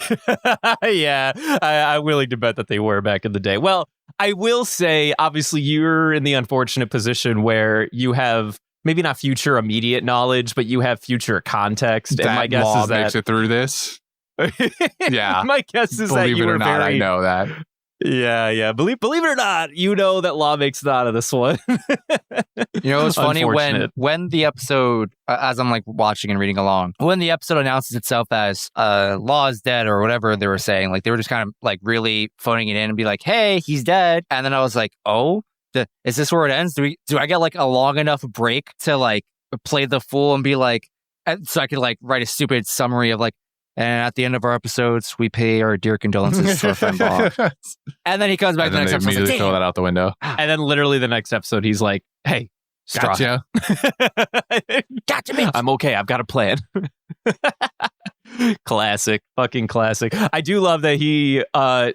Yeah, I'm willing to bet that they were back in the day. Well, I will say, obviously, you're in the unfortunate position where you have maybe not future immediate knowledge, but you have future context. That and my guess Law is that makes it through this. Yeah, my guess is that believe you it were or not, very... I know that. Yeah. Believe it or not, you know that Law makes it out of this one. It's funny when the episode, as I'm like watching and reading along, when the episode announces itself as Law is dead or whatever they were saying, like they were just kind of like really phoning it in and be like, hey, he's dead. And then I was like, oh, is this where it ends? Do I get like a long enough break to like play the fool and be like, so I could like write a stupid summary of like, and at the end of our episodes, we pay our dear condolences to our friend Bob. And then he comes back to the next episode. Immediately throw that out the window. And then literally the next episode, he's like, hey, gotcha. Gotcha, bitch. I'm okay. I've got a plan. Classic. Fucking classic. I do love that he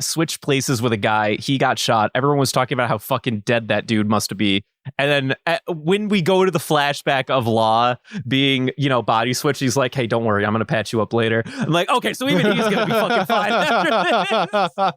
switched places with a guy. He got shot. Everyone was talking about how fucking dead that dude must be. And then when we go to the flashback of Law being, body switched, he's like, hey, don't worry, I'm going to patch you up later. I'm like, okay, so even he's going to be fucking fine after this.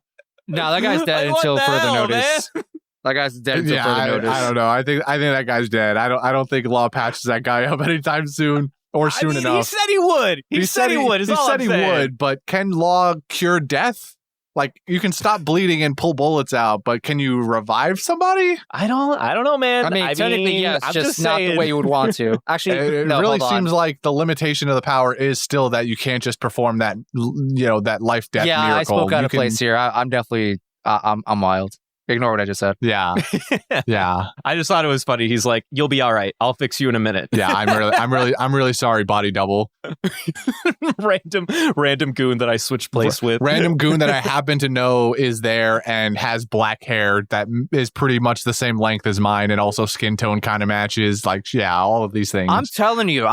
No, that guy's dead until further notice. Man? That guy's dead until further notice. I don't know. I think that guy's dead. I don't think Law patches that guy up anytime soon or soon enough. He said he would. He said he would. He said he would, but can Law cure death? Like, you can stop bleeding and pull bullets out, but can you revive somebody? I don't know, man. I mean, technically, yes, just not the way you would want to. Actually, it really seems like the limitation of the power is still that you can't just perform that, that life-death miracle. Yeah, I spoke out of place here. I'm definitely, I'm wild. Ignore what I just said. Yeah. Yeah. I just thought it was funny. He's like, you'll be all right. I'll fix you in a minute. Yeah, I'm really sorry, body double. Random goon that I switched place with. Random goon that I happen to know is there and has black hair that is pretty much the same length as mine and also skin tone kind of matches. Like, yeah, all of these things. I'm telling you,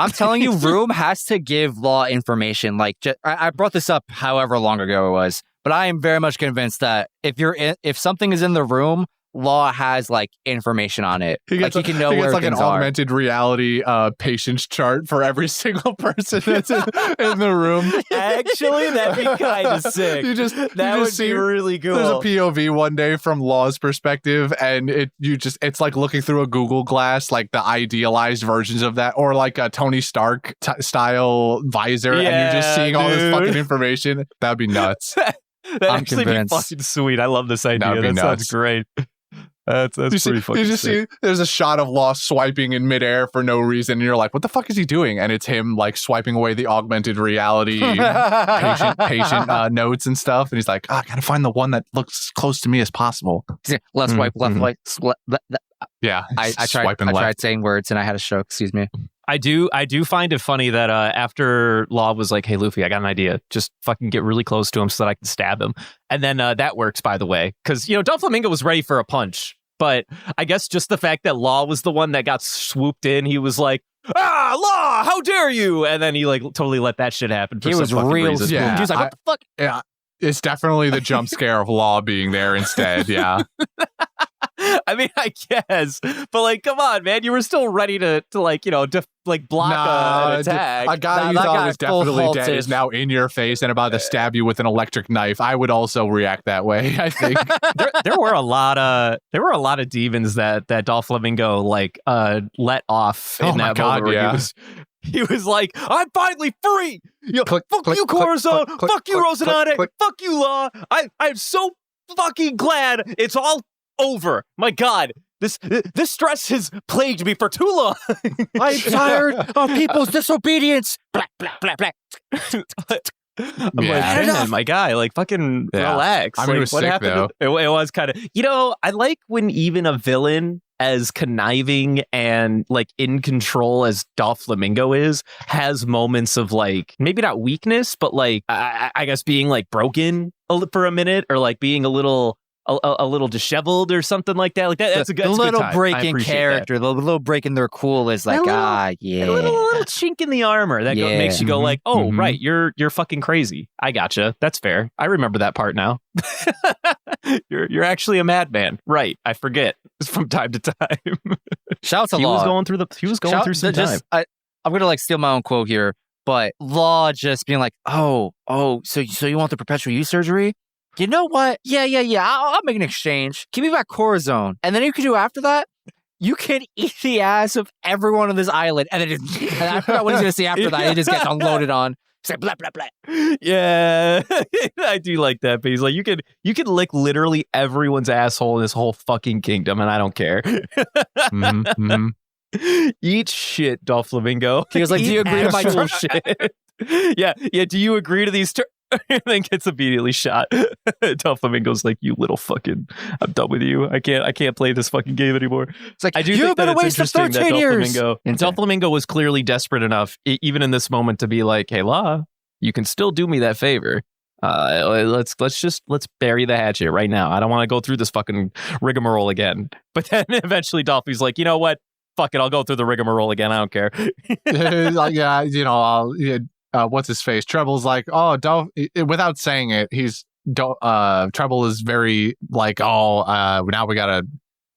Room has to give Law information. Like, I brought this up however long ago it was. but I am very much convinced that if something is in the room, Law has like information on it. He can know where like things an augmented reality patience chart for every single person that's in the room. Actually, that'd be kind of sick. That would be really cool. There's a POV one day from Law's perspective, and it's like looking through a Google Glass, like the idealized versions of that, or like a Tony Stark style visor, and you're just seeing all this fucking information. That'd be nuts. That'd actually be fucking sweet. I love this idea. That sounds great. That's pretty fucking sick. See, there's a shot of Law swiping in midair for no reason, and you're like, what the fuck is he doing? And it's him like swiping away the augmented reality patient notes and stuff. And he's like, I gotta find the one that looks as close to me as possible. Left swipe, left swipe. Yeah, I tried saying words and I had a stroke. Excuse me. I do find it funny that after Law was like, hey, Luffy, I got an idea. Just fucking get really close to him so that I can stab him. And then that works, by the way, because, Doflamingo was ready for a punch. But I guess just the fact that Law was the one that got swooped in, he was like, Law, how dare you? And then he like totally let that shit happen. For he was real spooked. Yeah, he was like, what the fuck? Yeah, it's definitely the jump scare of Law being there instead. Yeah. I mean, I guess, but like, come on, man, you were still ready to block an attack. A guy you thought was definitely dead is now in your face and about to stab you with an electric knife. I would also react that way. I think there were a lot of demons that Doflamingo like let off in that moment. Yeah. He was like, I'm finally free. Fuck you, Corazon. Fuck you, Rosinante. Fuck you, Law. I'm so fucking glad it's all over. My God, this stress has plagued me for too long. I'm tired of people's disobedience. Black, black, black, black. I'm like, man, my guy, like, fucking relax. I mean, like, it was what sick, happened? It was kind of, I like when even a villain as conniving and like in control as Doflamingo is, has moments of like, maybe not weakness, but like, I guess being like broken for a minute, or like being a little disheveled or something like that. Like that's a good little break in character, the little break in their cool is like, a little chink in the armor that makes you go like, oh, right, you're fucking crazy. I gotcha. That's fair. I remember that part now. You're actually a madman, right? I forget from time to time. Shout out to Law. He was going through some time. I'm gonna like steal my own quote here, but Law just being like, so you want the perpetual youth surgery? You know what? Yeah. I'll make an exchange. Give me back Corazon. And then you can do after that, you can eat the ass of everyone on this island. And then I forgot what he's going to say after that. It just gets unloaded on. It's like, blah, blah, blah. Yeah. I do like that. But he's like, you could lick literally everyone's asshole in this whole fucking kingdom, and I don't care. Eat shit, Doflamingo. He was like, do you agree to my shit? Yeah. Do you agree to these terms? And then gets immediately shot. Doflamingo's like, you little fucking, I'm done with you. I can't play this fucking game anymore. It's like, I do think that it's interesting that Doflamingo was clearly desperate enough, even in this moment, to be like, hey, Law, you can still do me that favor. Let's bury the hatchet right now. I don't want to go through this fucking rigmarole again. But then eventually Dolphy's like, you know what? Fuck it, I'll go through the rigmarole again. I don't care. What's his face? Treble's like, without saying it, Treble is very like, now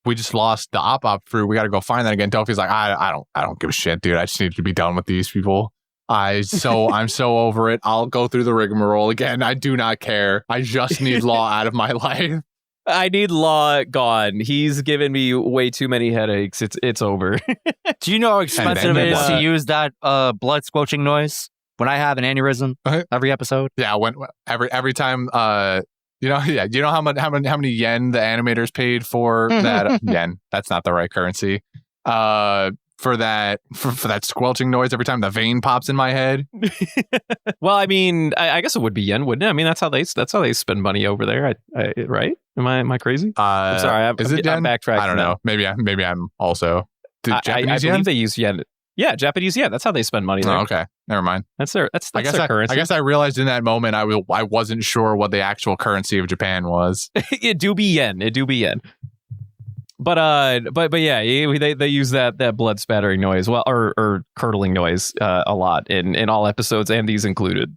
we just lost the op fruit. We got to go find that again. Doffy's like, I don't give a shit, dude. I just need to be done with these people. I'm so over it. I'll go through the rigmarole again. I do not care. I just need Law out of my life. I need Law gone. He's given me way too many headaches. It's over. Do you know how expensive it is to use that blood squelching noise? When I have an aneurysm every episode, every time, you know how many yen the animators paid for that yen? That's not the right currency. For that squelching noise every time the vein pops in my head. Well, I mean, I guess it would be yen, wouldn't it? I mean, that's how they spend money over there, right? Am I crazy? I'm sorry. I'm backtracking. I don't know. Maybe I'm also. I believe they use yen. Yeah, Japanese yen. That's how they spend money there. Oh, okay. Never mind. That's their currency. I guess I realized in that moment I wasn't sure what the actual currency of Japan was. It do be yen. But yeah, they use that blood spattering noise, or curdling noise a lot in all episodes, and these included.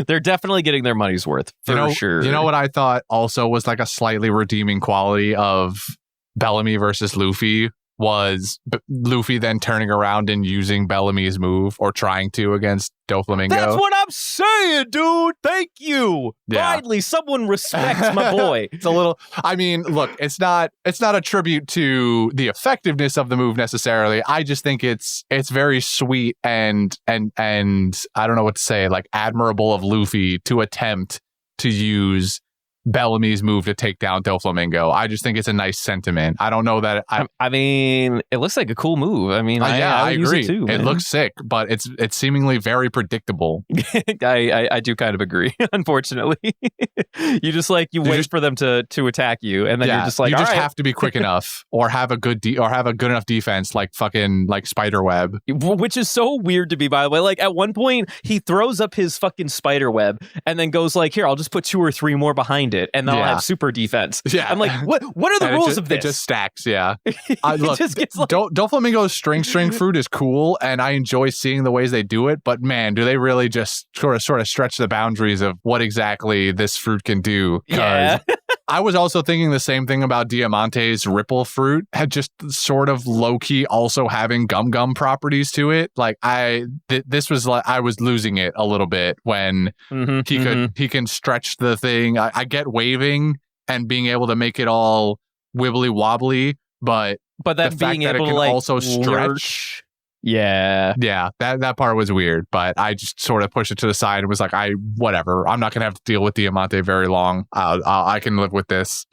They're definitely getting their money's worth for sure. You know what I thought also was like a slightly redeeming quality of Bellamy versus Luffy was Luffy then turning around and using Bellamy's move or trying to against Doflamingo. That's what I'm saying, dude. Thank you. Yeah. Finally, someone respects my boy. It's a little. I mean, look, it's not a tribute to the effectiveness of the move necessarily. I just think it's very sweet and I don't know what to say, like admirable of Luffy to attempt to use Bellamy's move to take down Doflamingo. I just think it's a nice sentiment. I don't know that. I mean, it looks like a cool move. I mean, I would use agree. it too. It looks sick, but it's seemingly very predictable. I do kind of agree. Unfortunately, you wait for them to attack you, and then you're just like, you all just right. have to be quick enough, or have a good enough defense, like fucking like Spiderweb. Which is so weird to me, by the way. Like at one point, he throws up his fucking spiderweb and then goes like, "Here, I'll just put 2 or 3 more behind it, and then I'll have super defense." Yeah, I'm like, what are the rules of this? It just stacks. Yeah, Look, Doflamingo's string fruit is cool, and I enjoy seeing the ways they do it. But man, do they really just sort of stretch the boundaries of what exactly this fruit can do? Yeah. I was also thinking the same thing about Diamante's ripple fruit, had just sort of low key also having gum properties to it. Like this was like I was losing it a little bit when he can stretch the thing. I get waving and being able to make it all wibbly wobbly, but then the being fact that able it can to like also stretch. lurch. Yeah, that part was weird, but I just sort of pushed it to the side and was like, whatever. I'm not gonna have to deal with Diamante very long. I can live with this.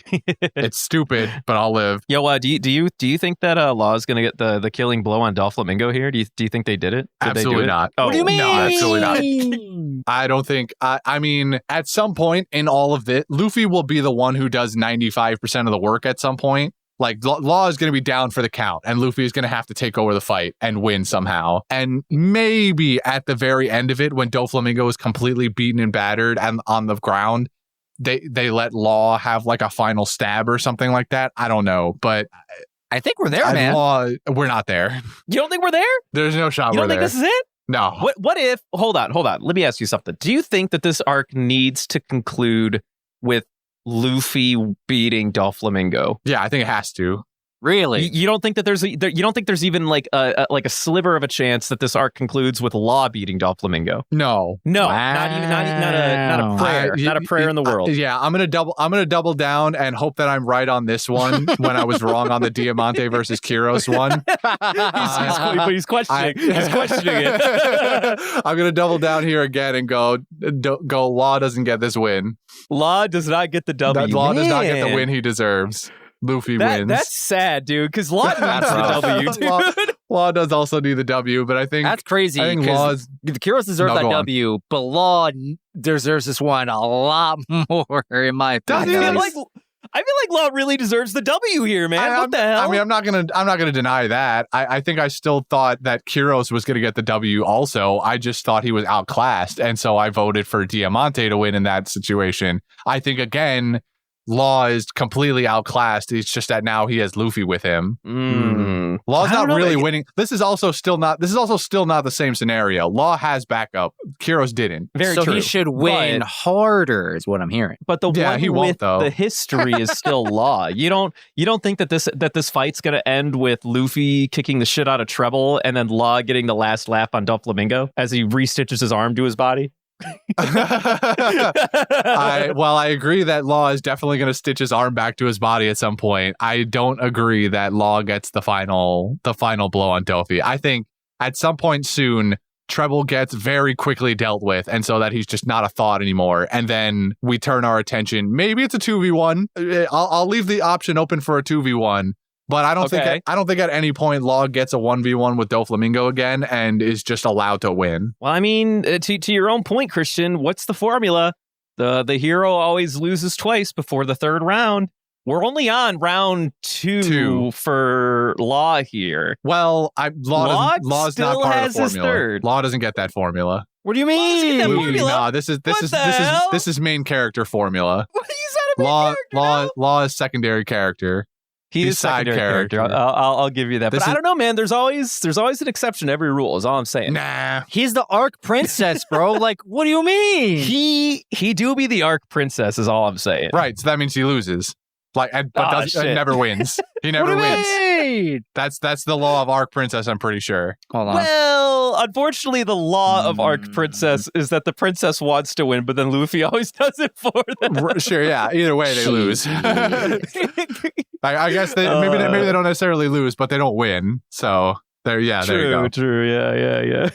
It's stupid, but I'll live. Yo, do you think that Law is gonna get the killing blow on Doflamingo here? Do you think they did it? Absolutely not. Oh, What do you mean? No, absolutely not. I don't think. I mean, at some point in all of this, Luffy will be the one who does 95% of the work at some point. Like, Law is going to be down for the count, and Luffy is going to have to take over the fight and win somehow. And maybe at the very end of it, when Doflamingo is completely beaten and battered and on the ground, they let Law have like a final stab or something like that. I don't know, but I think we're there, man. Law, we're not there. You don't think we're there? There's no shot You we're don't think there. this is it? No. What if? Hold on. Let me ask you something. Do you think that this arc needs to conclude with Luffy beating Doflamingo? Yeah, I think it has to. Really? You don't think that you don't think there's even like a sliver of a chance that this arc concludes with Law beating Doflamingo? No. No, Wow. not a prayer, not a prayer in the world. Yeah, I'm gonna double down and hope that I'm right on this one when I was wrong on the Diamante versus Kyros one. He's questioning. He's questioning it. I'm gonna double down here again and go. Law doesn't get this win. Law does not get the W. Law does not get the Man. win he deserves. Luffy wins. That's sad, dude. Because Law needs the W, dude. Law does also need the W, but I think That's crazy. I think Law's. Kyros deserves No, that go on. W, but Law deserves this one a lot more, in my I opinion. feel like Law really deserves the W here, man. What the hell? I mean, I'm not gonna deny that. I think I still thought that Kyros was gonna get the W. Also, I just thought he was outclassed, and so I voted for Diamante to win in that situation. I think again, Law is completely outclassed. It's just that now he has Luffy with him. Law's I don't not know. really winning. This is also still not the same scenario. Law has backup. Kyros didn't. Very so true. he should win harder, is what I'm hearing. But the one he won't, with though. the history is still Law. You don't think that this fight's gonna end with Luffy kicking the shit out of Treble and then Law getting the last laugh on Doflamingo as he restitches his arm to his body? I agree that Law is definitely going to stitch his arm back to his body at some point. I don't agree that Law gets the final blow on Dofi. I think at some point soon, Treble gets very quickly dealt with, and so that he's just not a thought anymore. And then we turn our attention. Maybe it's a 2v1. I'll leave the option open for a 2v1. But I don't think at any point Law gets a 1v1 with Doflamingo again and is just allowed to win. Well, I mean, to your own point, Christian, what's the formula? The hero always loses twice before the third round. We're only on round two for Law here. Well, Law's not still part has of the his formula. third. Law doesn't get that formula. What do you mean? That formula? No, this is main character formula. He's not a main character now. Law is secondary character. He is side secondary character. I'll give you that. This But I is- don't know, man. There's always an exception to every rule. Is all I'm saying. Nah. He's the Arc Princess, bro. Like, what do you mean? He do be the Arc Princess. Is all I'm saying. Right. So that means he loses. But never wins. He never What do you wins. mean? That's the law of Arc Princess, I'm pretty sure. Hold on. Well, unfortunately, the law of Arc Princess is that the princess wants to win, but then Luffy always does it for them. Sure, yeah. Either way, they lose. I guess maybe they don't necessarily lose, but they don't win. So there you go. True. Yeah.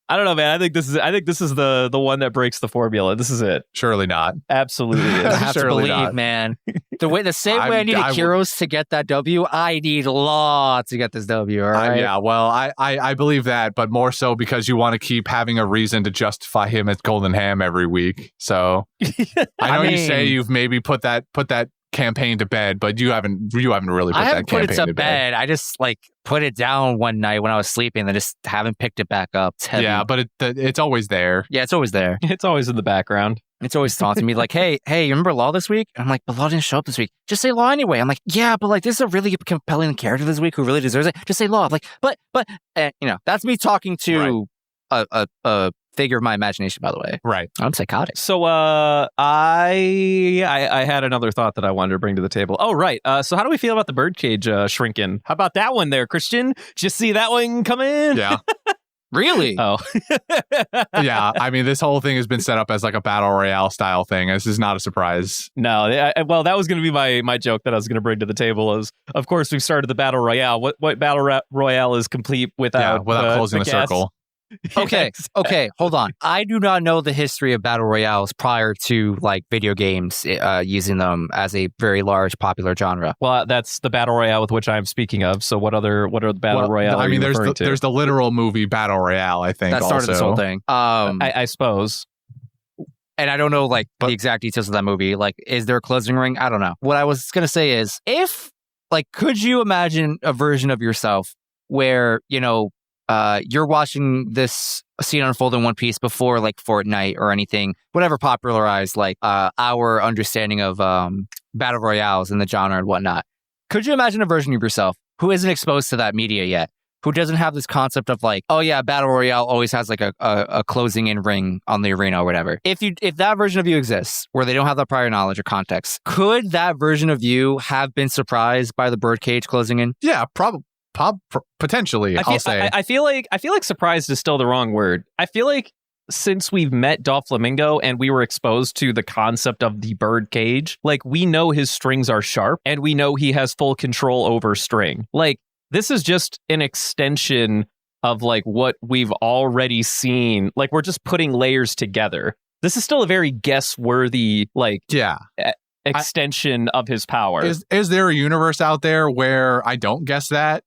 I don't know, man. I think this is the one that breaks the formula. This is it. Surely not. Absolutely is. I have to Surely believe, not. man. The same way I needed Heroes to get that W, I need Law to get this W. All right. Yeah, well, I believe that, but more so because you want to keep having a reason to justify him as Golden Ham every week. So I know you say you've maybe put that campaign to bed, but you haven't really put I that haven't put campaign it to bed. I just put it down one night when I was sleeping and just haven't picked it back up. It's heavy. Yeah, but it's always there. Yeah, it's always there. It's always in the background. It's always taunting me like, hey, you remember Law this week? I'm like, but Law didn't show up this week. Just say Law anyway. I'm like, yeah, but this is a really compelling character this week who really deserves it. Just say Law. I'm like, but that's me talking to a figure of my imagination, by the way. Right. I'm psychotic. So I had another thought that I wanted to bring to the table. Oh, right. So how do we feel about the birdcage shrinking? How about that one there, Christian? Did you see that one come in? Yeah. Really? Oh. Yeah. I mean, this whole thing has been set up as like a battle royale style thing. This is not a surprise. No. Well, that was going to be my joke that I was going to bring to the table is, of course, we've started the battle royale. What battle royale is complete without closing the gas? circle. Okay, hold on. I do not know the history of battle royales prior to video games using them as a very large popular genre. Well, that's the battle royale with which I'm speaking of. So what are the battle royale? I mean, there's there's the literal movie Battle Royale. I think that started this whole thing. I suppose. And I don't know the exact details of that movie. Is there a closing ring? I don't know. What I was gonna say is, if could you imagine a version of yourself where you're watching this scene unfold in One Piece before Fortnite or anything, whatever popularized our understanding of battle royales in the genre and whatnot. Could you imagine a version of yourself who isn't exposed to that media yet, who doesn't have this concept of oh yeah, battle royale always has a closing in ring on the arena or whatever. If that version of you exists where they don't have that prior knowledge or context, could that version of you have been surprised by the birdcage closing in? Yeah, probably. Potentially, I'll say. I feel like surprised is still the wrong word. I feel like since we've met Doflamingo and we were exposed to the concept of the bird cage, we know his strings are sharp and we know he has full control over string. This is just an extension of what we've already seen. We're just putting layers together. This is still a very guess-worthy extension of his power. Is there a universe out there where I don't guess that?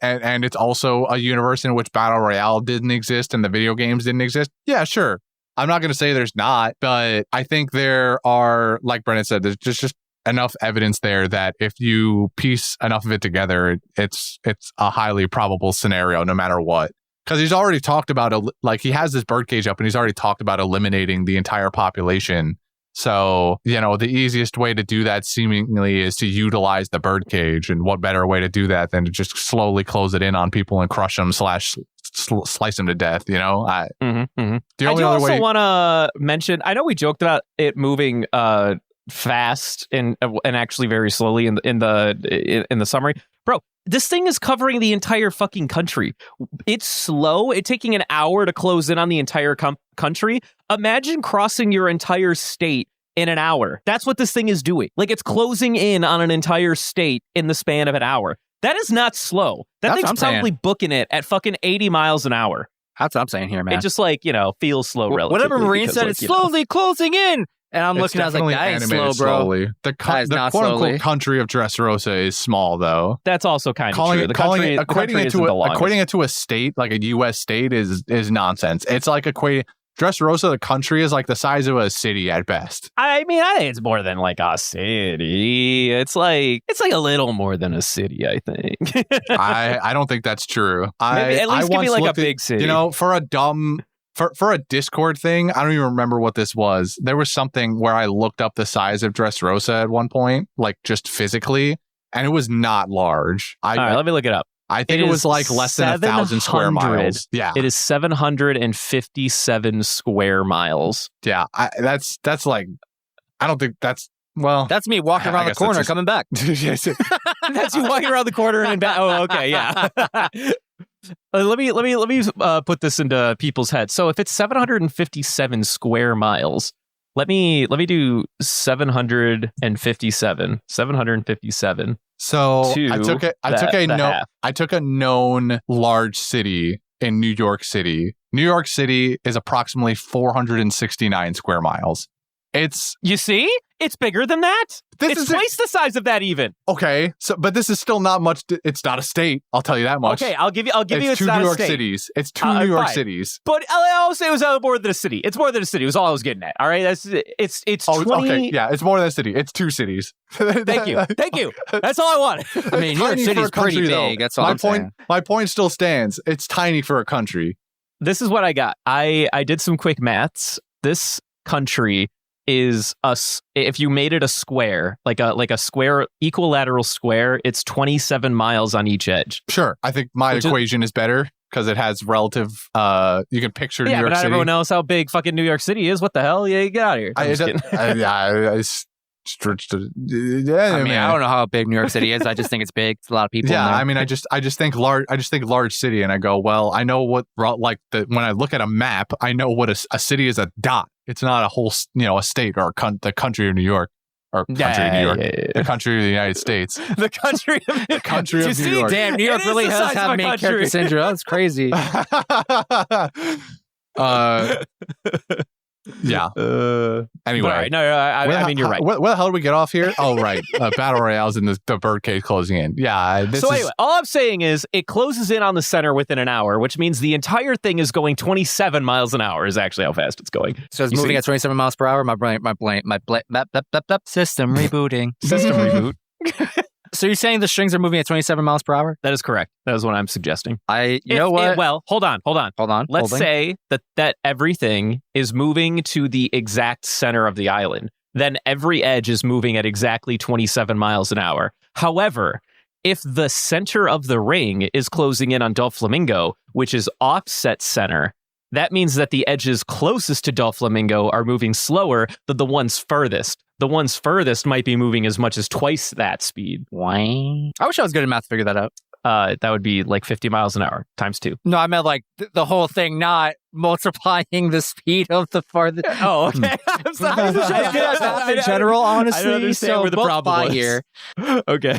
And it's also a universe in which Battle Royale didn't exist and the video games didn't exist? Yeah, sure. I'm not going to say there's not, but I think there are, like Brennan said, there's just enough evidence there that if you piece enough of it together, it's a highly probable scenario no matter what. Because he's already talked about, he has this birdcage up and he's already talked about eliminating the entire population. So, the easiest way to do that seemingly is to utilize the birdcage. And what better way to do that than to just slowly close it in on people and crush them / slice them to death, The only I do other also way... want to mention, I know we joked about it moving fast and actually very slowly in the summary. Bro, this thing is covering the entire fucking country. It's slow. It's taking an hour to close in on the entire country. Imagine crossing your entire state in an hour. That's what this thing is doing. It's closing in on an entire state in the span of an hour. That is not slow. That's thing's probably booking it at fucking 80 miles an hour. That's what I'm saying here, man. It just feels slow relatively. Whatever Marine said, it's slowly closing in. And I'm looking, I was like, that ain't slow, bro. Slowly. The quote-unquote country of Dressrosa is small, though. That's also kind of true. Equating it to a state, like a U.S. state, is nonsense. It's like Dressrosa, the country, is the size of a city at best. I mean, I think it's more than a city. It's a little more than a city, I think. I don't think that's true. Maybe at least give me a big city. For a Discord thing, I don't even remember what this was. There was something where I looked up the size of Dressrosa at one point, just physically, and it was not large. All right, let me look it up. I think it was like less than 1,000 square miles. Yeah, it is 757 square miles. Yeah, that's like, I don't think that's, well, That's me walking around the corner coming back. That's you walking around the corner and back. Oh, okay, yeah. Let me put this into people's heads. So if it's 757 square miles, let me do 757. 757. So I took a known large city in New York City. New York City is approximately 469 square miles. You see? It's bigger than that. It's twice the size of that even. Okay. So, but this is still not much. It's not a state. I'll tell you that much. Okay, I'll give you it's two not New York a state. cities. It's two New York cities. But I'll say it was more than a city. It's more than a city. Was all I was getting at. All right, it's 20. Okay, yeah, it's more than a city. It's two cities. Thank you. That's all I wanted. I mean, New York City's pretty big. That's all I'm saying. My point still stands. It's tiny for a country. This is what I got. I did some quick maths. This country is if you made it a square, like a square, equilateral square, it's 27 miles on each edge. Sure. I think my equation is better because it has relative, you can picture New York City. Yeah, but not everyone knows how big fucking New York City is. What the hell? Yeah, you get out of here. I don't know how big New York City is. I just think it's big. It's a lot of people. Yeah, I mean, I just think large. I just think large city, and I go, well, I know what when I look at a map, I know what a city is. A dot. It's not a whole, a state or the country of New York. Or country of New York, the country of the United States, the country of New York. Damn, New York really does have main character syndrome. That's crazy. Yeah. Anyway, right. No, I mean, you're right. Where the hell did we get off here? Oh, right. Battle Royale's in the birdcage closing in. Yeah. Anyway, all I'm saying is it closes in on the center within an hour, which means the entire thing is going 27 miles an hour is actually how fast it's going. So it's moving at 27 miles per hour. My system rebooting. System reboot. So you're saying the strings are moving at 27 miles per hour? That is correct. That is what I'm suggesting. You know what? Hold on. Let's say that everything is moving to the exact center of the island. Then every edge is moving at exactly 27 miles an hour. However, if the center of the ring is closing in on Doflamingo, which is offset center, that means that the edges closest to Doflamingo are moving slower than the ones furthest. The ones furthest might be moving as much as twice that speed. Why? I wish I was good at math to figure that out. That would be like 50 miles an hour times 2. No, I meant like the whole thing, not multiplying the speed of the farthest. Oh, okay. I'm sorry. In general, honestly. I don't understand where the problem was here. Okay.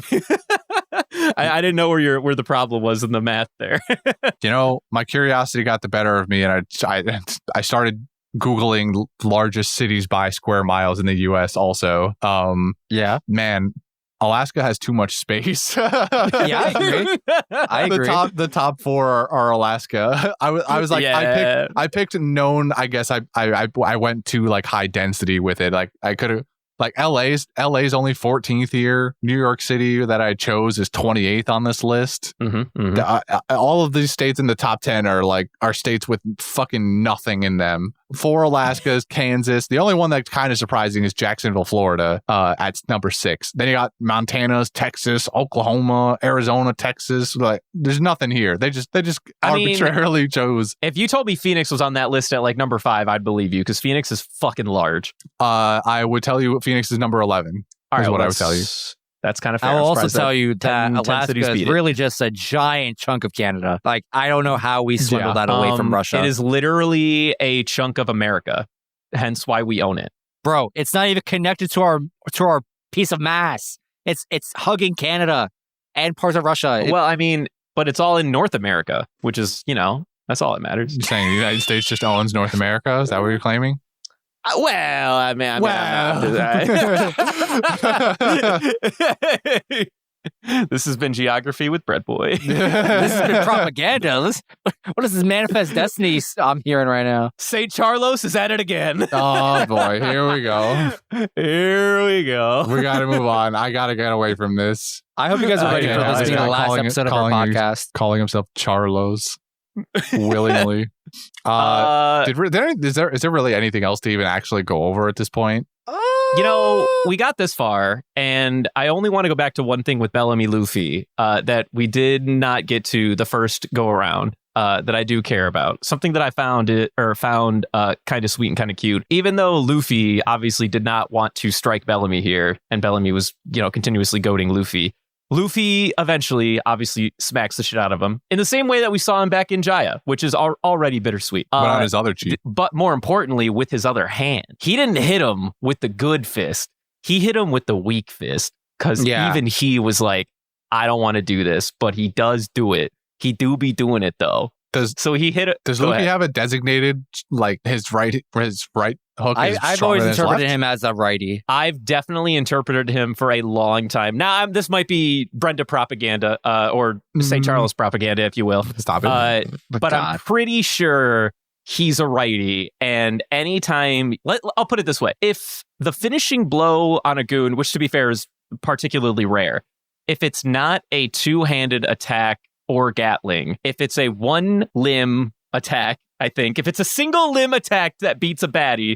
I didn't know where the problem was in the math there. My curiosity got the better of me, and I started Googling largest cities by square miles in the U.S. also. Yeah. Man, Alaska has too much space. Yeah, I agree. The top 4 are Alaska. I was like, yeah. I picked known. I guess I went to like high density with it. Like I could have. Like LA's only 14th here. New York City that I chose is 28th on this list. All of these states in the top 10 are states with fucking nothing in them. 4 Alaskas, Kansas. The only one that's kind of surprising is Jacksonville, Florida, at number 6. Then you got Montana, Texas, Oklahoma, Arizona, Texas. Like, there's nothing here. They just arbitrarily chose. If you told me Phoenix was on that list at like number 5, I'd believe you because Phoenix is fucking large. I would tell you Phoenix is number 11. Is what I would tell you. That's kind of fair. I'll also tell you that Alaska is really just a giant chunk of Canada. Like, I don't know how we swindled that away from Russia. It is literally a chunk of America, hence why we own it. Bro, it's not even connected to our piece of mass. It's hugging Canada and parts of Russia. Well, I mean, but it's all in North America, which is, that's all that matters. You're saying the United States just owns North America? Is that what you're claiming? Well, I mean, this has been Geography with Bread Boy. This has been propaganda. What is this Manifest Destiny I'm hearing right now? St. Charlos is at it again. Oh, boy. Here we go. We got to move on. I got to get away from this. I hope you guys are ready for this being the last episode of our podcast. Calling himself Charlos. Willingly. Is there really anything else to even actually go over at this point? we got this far, and I only want to go back to one thing with Bellamy Luffy that we did not get to the first go around. That I do care about. Something that I found kind of sweet and kind of cute. Even though Luffy obviously did not want to strike Bellamy here, and Bellamy was, continuously goading Luffy. Luffy eventually, obviously, smacks the shit out of him in the same way that we saw him back in Jaya, which is already bittersweet. But on his other cheek. But more importantly, with his other hand. He didn't hit him with the good fist. He hit him with the weak fist. Because even he was like, I don't want to do this, but he does do it. He do be doing it though. So he hit it. Does Luffy have a designated, like his right hook? I've always interpreted him as a righty. I've definitely interpreted him for a long time. Now this might be Brenda propaganda or St. Charles propaganda, if you will. Stop it. But I'm pretty sure he's a righty. And anytime, I'll put it this way: if the finishing blow on a goon, which to be fair is particularly rare, if it's not a two-handed attack or Gatling, if it's a one limb attack, I think if it's a single limb attack that beats a baddie,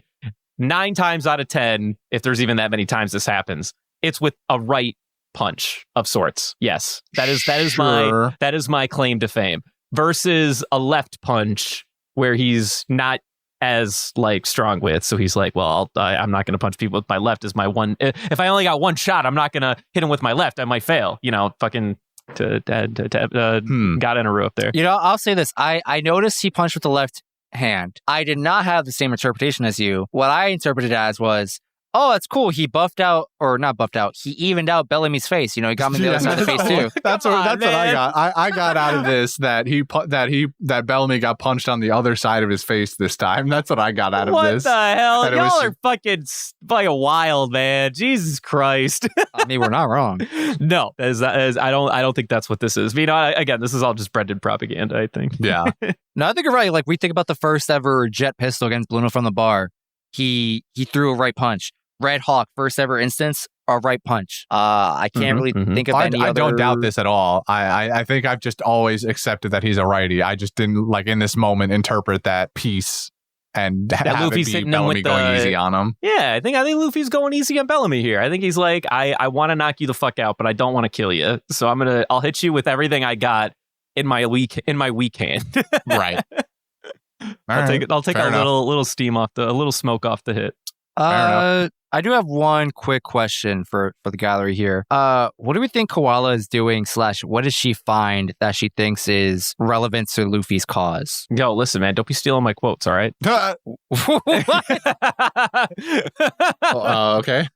9 times out of 10, if there's even that many times this happens, it's with a right punch of sorts. Yes, that is my claim to fame. Versus a left punch where he's not as strong with, so he's like, well, I'm not going to punch people with my left. Is my one. If I only got one shot, I'm not going to hit him with my left. I might fail. Fucking. Got Inaru up there. I'll say this. I noticed he punched with the left hand. I did not have the same interpretation as you. What I interpreted as was, oh, that's cool. He he evened out Bellamy's face. He got me the other side of the face too. That's what I got. I got out of this that Bellamy got punched on the other side of his face this time. That's what I got out of this. What the hell? And y'all are fucking wild, man. Jesus Christ. I mean, we're not wrong. No, I don't think that's what this is. Again, this is all just Brendan propaganda, I think. Yeah. No, I think you're right. We think about the first ever jet pistol against Bruno from the bar. He threw a right punch. Red Hawk, first ever instance, a right punch. I can't really think of any other. I don't doubt this at all. I think I've just always accepted that he's a righty. I just didn't, in this moment, interpret that piece and have Luffy's it be hitting Bellamy going easy on him. Yeah, I think Luffy's going easy on Bellamy here. I think he's like, I want to knock you the fuck out, but I don't want to kill you. So I'll hit you with everything I got in my weak hand. Right. I'll take a little steam off a little smoke off the hit. I do have one quick question for the gallery here. What do we think Koala is doing / what does she find that she thinks is relevant to Luffy's cause? Yo, listen, man, don't be stealing my quotes, all right? Okay.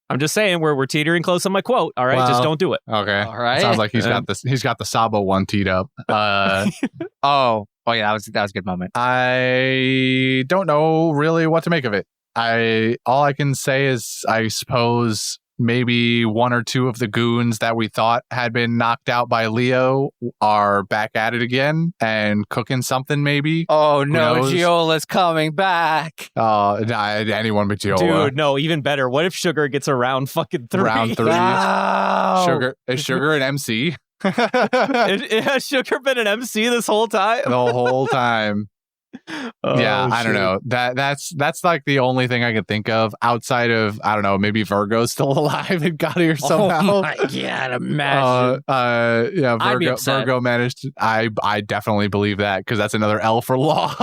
I'm just saying we're teetering close on my quote, all right? Well, just don't do it. Okay. All right. Sounds like he's got the Sabo one teed up. Oh yeah, that was a good moment. I don't know really what to make of it. All I can say is I suppose maybe one or two of the goons that we thought had been knocked out by Leo are back at it again and cooking something maybe. Oh no, Giola's coming back. Anyone but Giola. Dude, no, even better. What if Sugar gets a round fucking 3? Round 3. Wow. Is Sugar an MC? Has Sugar been an MC this whole time? The whole time. Yeah, I don't know. That's the only thing I could think of outside of, I don't know, maybe Virgo's still alive and got here somehow. Oh my God, imagine. Yeah, Virgo managed to, I definitely believe that because that's another L for loss.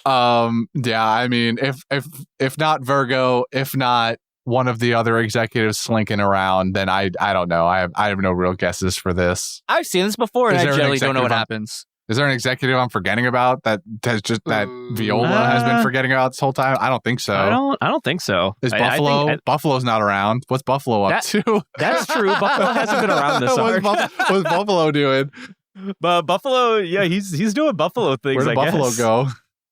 Yeah, I mean, if not Virgo, if not one of the other executives slinking around, then I don't know. I have no real guesses for this. I've seen this before, and I generally don't know what happens. Is there an executive I'm forgetting about that Viola has been forgetting about this whole time? I don't think so. I don't think so. Is Buffalo? Buffalo's not around. What's Buffalo up to? That's true. Buffalo hasn't been around this arc. What's Buffalo doing? But Buffalo, yeah, he's doing Buffalo things. Where did Buffalo go?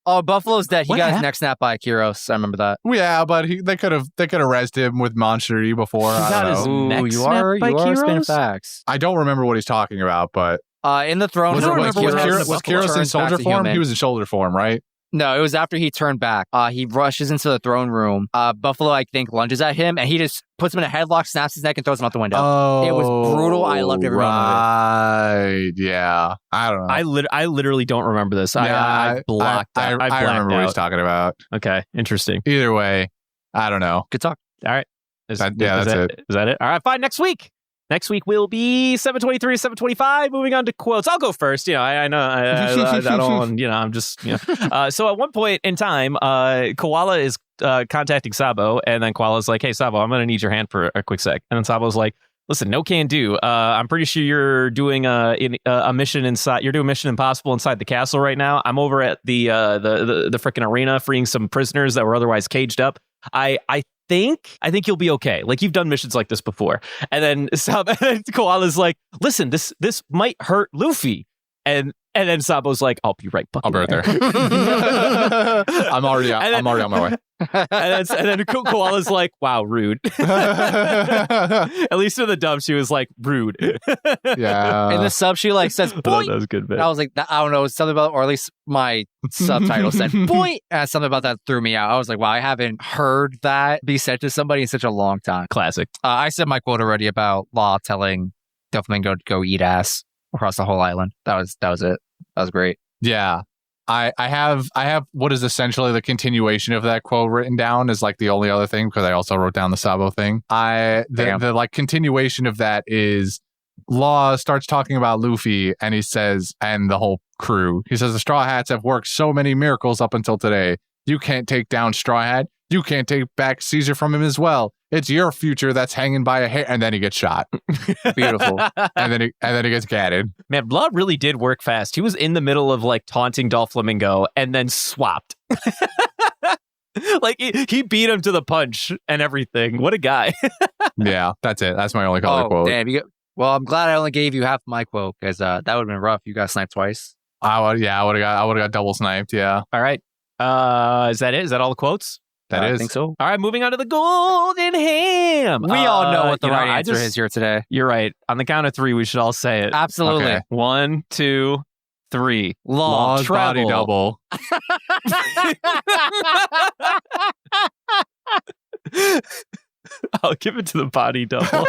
Oh, Buffalo's dead. He got his neck snapped by Akiros. I remember that. Yeah, but they could have rezzed him with Moncherie before. He got his neck snapped by Kiros? Kiros? Facts. I don't remember what he's talking about, but in the throne was room, Kiros in soldier form? He was in shoulder form, right? No, it was after he turned back. He rushes into the throne room. Buffalo, I think, lunges at him, and he just puts him in a headlock, snaps his neck, and throws him out the window. Oh, It was brutal. I loved every moment of right. Yeah. I don't know. I literally don't remember this. I blocked. I remember what he's talking about. Okay, interesting. Either way, I don't know. Good talk. All right. That's it. Is that it? All right, fine. Next week will be 723, 725. Moving on to quotes. I'll go first. I know. I don't. I'm just. So at one point in time, Koala is contacting Sabo, and then Koala's like, "Hey, Sabo, I'm going to need your hand for a quick sec." And then Sabo's like, "Listen, no can do. I'm pretty sure you're doing a mission inside. You're doing Mission Impossible inside the castle right now. I'm over at the freaking arena, freeing some prisoners that were otherwise caged up. I think you'll be okay. Like, you've done missions like this before." And then Koala's like, "Listen, this might hurt Luffy." And then Sabo's like, "I'll be right there. I'm already on my way." And then Koala's like, "Wow, rude." At least in the dub, she was like, "Rude." Yeah. In the sub, she like says, "Boy." That was good, man. I was like, I don't know, something about, or at least my subtitle said, "Boy." And something about that threw me out. I was like, wow, I haven't heard that be said to somebody in such a long time. Classic. I said my quote already about Law telling Doflamingo to go eat ass across the whole island. That was it. That was great. Yeah. I have what is essentially the continuation of that quote written down as like the only other thing, because I also wrote down the Sabo thing. The like continuation of that is Law starts talking about Luffy, and he says, and the whole crew, he says, "The Straw Hats have worked so many miracles up until today. You can't take down Straw Hat. You can't take back Caesar from him as well. It's your future that's hanging by a hair." And then he gets shot. Beautiful. and then he gets gatted. Man, Law really did work fast. He was in the middle of like taunting Doflamingo and then swapped. Like he beat him to the punch and everything. What a guy. Yeah, that's it. That's my only color quote. Damn, well, I'm glad I only gave you half my quote, because that would have been rough. You got sniped twice. I would have got double sniped. Yeah. All right. Is that it? Is that all the quotes? I think so. All right, moving on to the golden ham. We all know what the right answer is here today. You're right. On the count of three, we should all say it. Absolutely. Okay. 1, 2, 3. Law's body double. I'll give it to the body double.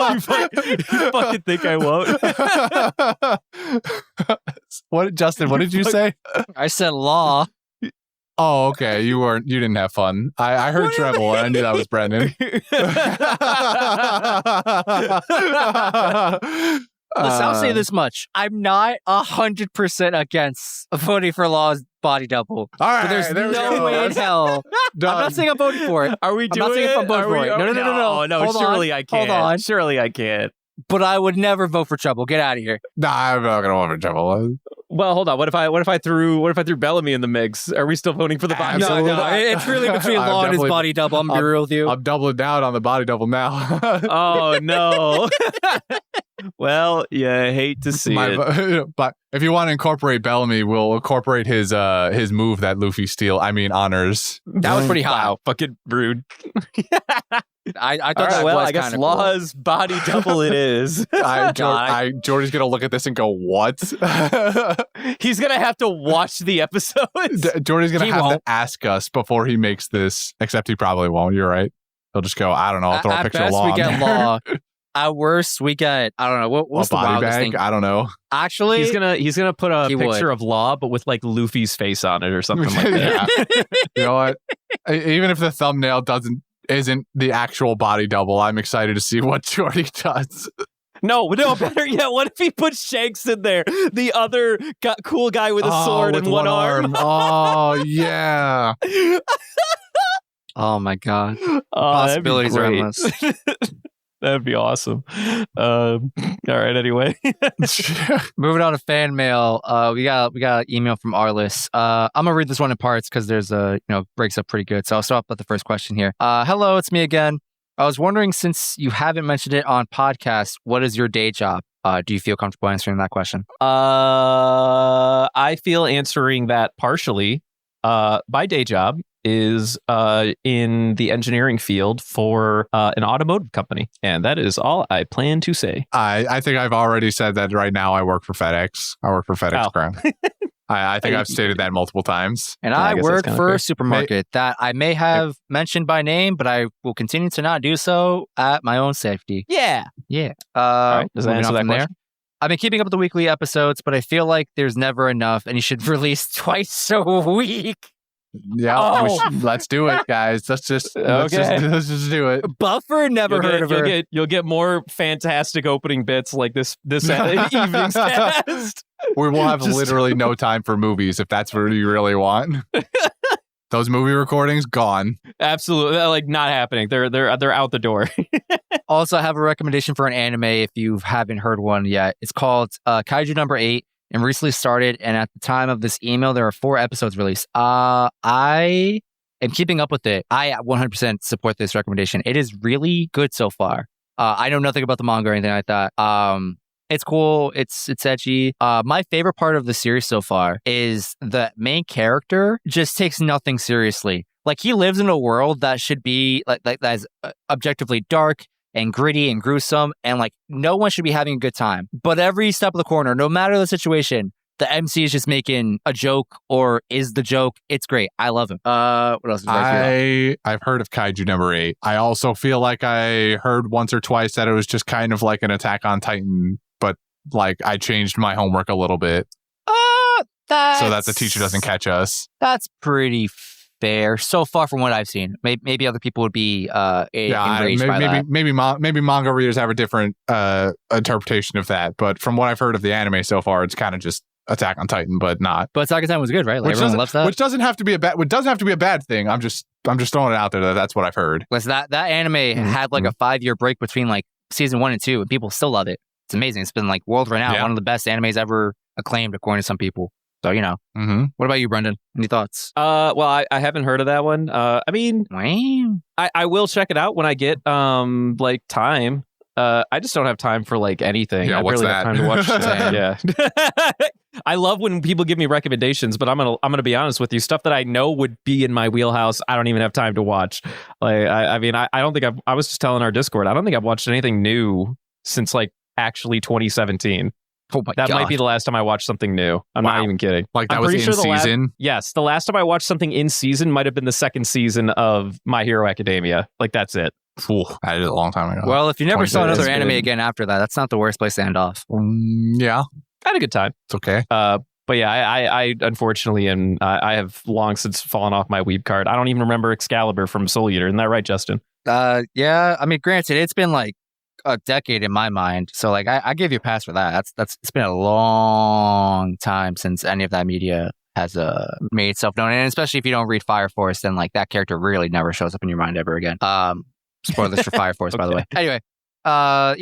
You fucking think I won't? What, Justin? What did you say? I said Law. Oh, okay. You didn't have fun. I heard treble, and I knew that was Brendan. Listen, I'll say this much. I'm not 100% against voting for Law's body double. All right. But there's no way in hell. Done. I'm not saying I'm voting for it. Are we I'm doing not saying it? if I'm voting for it. No. Hold surely on. I can't. Hold on. Surely I can't. But I would never vote for Treble. Get out of here. Nah, I'm not gonna vote for treble. Well, hold on. What if I threw Bellamy in the mix? Are we still voting for the body? No. It's really between Law and his body double. I'm gonna be real with you. I'm doubling down on the body double now. Oh no. Well, yeah, I hate to see it. But if you want to incorporate Bellamy, we'll incorporate his move that Luffy honors. That was pretty hot. Wow, fucking rude. I thought right, that well, was I guess kind of Law's body double it is. Jordy's gonna look at this and go, "What?" He's gonna have to watch the episodes. Jordy's gonna have to ask us before he makes this. Except he probably won't. You're right. He'll just go, "I don't know. I'll throw a picture of Law." We get Law. At worst, we get, I don't know, what's the body wildest bag? thing? I don't know. Actually, he's gonna put a picture of Law, but with like Luffy's face on it or something like that. Yeah. You know what? Even if the thumbnail isn't the actual body double, I'm excited to see what Jordy does. No, better yet, what if he puts Shanks in there? The other cool guy with a sword and one arm. Oh, yeah. Oh, my God. Possibilities are endless. That'd be awesome. All right, anyway. Moving on to fan mail. We got an email from Arliss. I'm gonna read this one in parts because there's breaks up pretty good. So I'll start with the first question here. Hello, it's me again. I was wondering, since you haven't mentioned it on podcast, what is your day job? Do you feel comfortable answering that question? I feel answering that partially. My day job is in the engineering field for an automotive company. And that is all I plan to say. I think I've already said that right now I work for FedEx. I work for FedEx Ground. I think I've stated that multiple times. And I I guess work that's kinda for fair. a supermarket that I may have mentioned by name, but I will continue to not do so at my own safety. Yeah. Yeah. All right. Does that Moving answer on that from there. question? I've been keeping up with the weekly episodes, but I feel like there's never enough, and you should release twice a week. Yeah, Oh. let's do it, guys. Let's just Okay. let's just do it. Buffer, never heard of her. You'll get more fantastic opening bits like this evening's cast. We will have Just- literally no time for movies if that's what you really want. Those movie recordings gone. Absolutely, like not happening. They're out the door. Also, I have a recommendation for an anime if you haven't heard one yet. It's called Kaiju Number 8 and recently started. And at the time of this email, there are 4 episodes released. I am keeping up with it. I 100% support this recommendation. It is really good so far. I know nothing about the manga or anything like that. It's cool. It's edgy. My favorite part of the series so far is the main character just takes nothing seriously. Like he lives in a world that should be like that is objectively dark and gritty and gruesome, and like no one should be having a good time. But every step of the corner, no matter the situation, the MC is just making a joke or is the joke. It's great. I love him. What else? I've heard of Kaiju Number 8. I also feel like I heard once or twice that it was just kind of like an Attack on Titan, but like I changed my homework a little bit so that the teacher doesn't catch us. That's pretty fair so far from what I've seen. Maybe other people would be enraged by that. Maybe manga readers have a different interpretation of that, but from what I've heard of the anime so far, it's kind of just Attack on Titan, but not. But Attack on Titan was good, right? Like everyone loves that. Which doesn't have to be a bad thing. I'm just throwing it out there that's what I've heard. Listen, that anime had like a 5-year break between like season 1 and 2, and people still love it. It's amazing. It's been like world renowned, one of the best animes ever acclaimed according to some people. So, you know. Mm-hmm. What about you, Brendan? Any thoughts? Well, I haven't heard of that one. I mean, I will check it out when I get like time. I just don't have time for like anything. Yeah, I what's barely that? have time to watch today. Yeah. I love when people give me recommendations, but I'm gonna be honest with you. Stuff that I know would be in my wheelhouse, I don't even have time to watch. Like, I mean, I don't think I was just telling our Discord, I don't think I've watched anything new since like actually 2017. Oh my That God. might be the last time I watched something new. I'm not even kidding. Like that I'm was pretty in sure season. Yes, the last time I watched something in season might have been the second season of My Hero Academia. Like that's it. Ooh, I did it a long time ago. Well, if you never saw 20 another has anime been- again after that, that's not the worst place to end off. Yeah, I had a good time. it's okay. But yeah, I unfortunately am. I have long since fallen off my weeb card. I don't even remember Excalibur from Soul Eater. Isn't that right, Justin? Yeah. I mean, granted, it's been like a decade in my mind, so like I give you a pass for that. It's been a long time since any of that media has made itself known, and especially if you don't read Fire Force, then like that character really never shows up in your mind ever again. Spoilers for Fire Force, by the way. Anyway,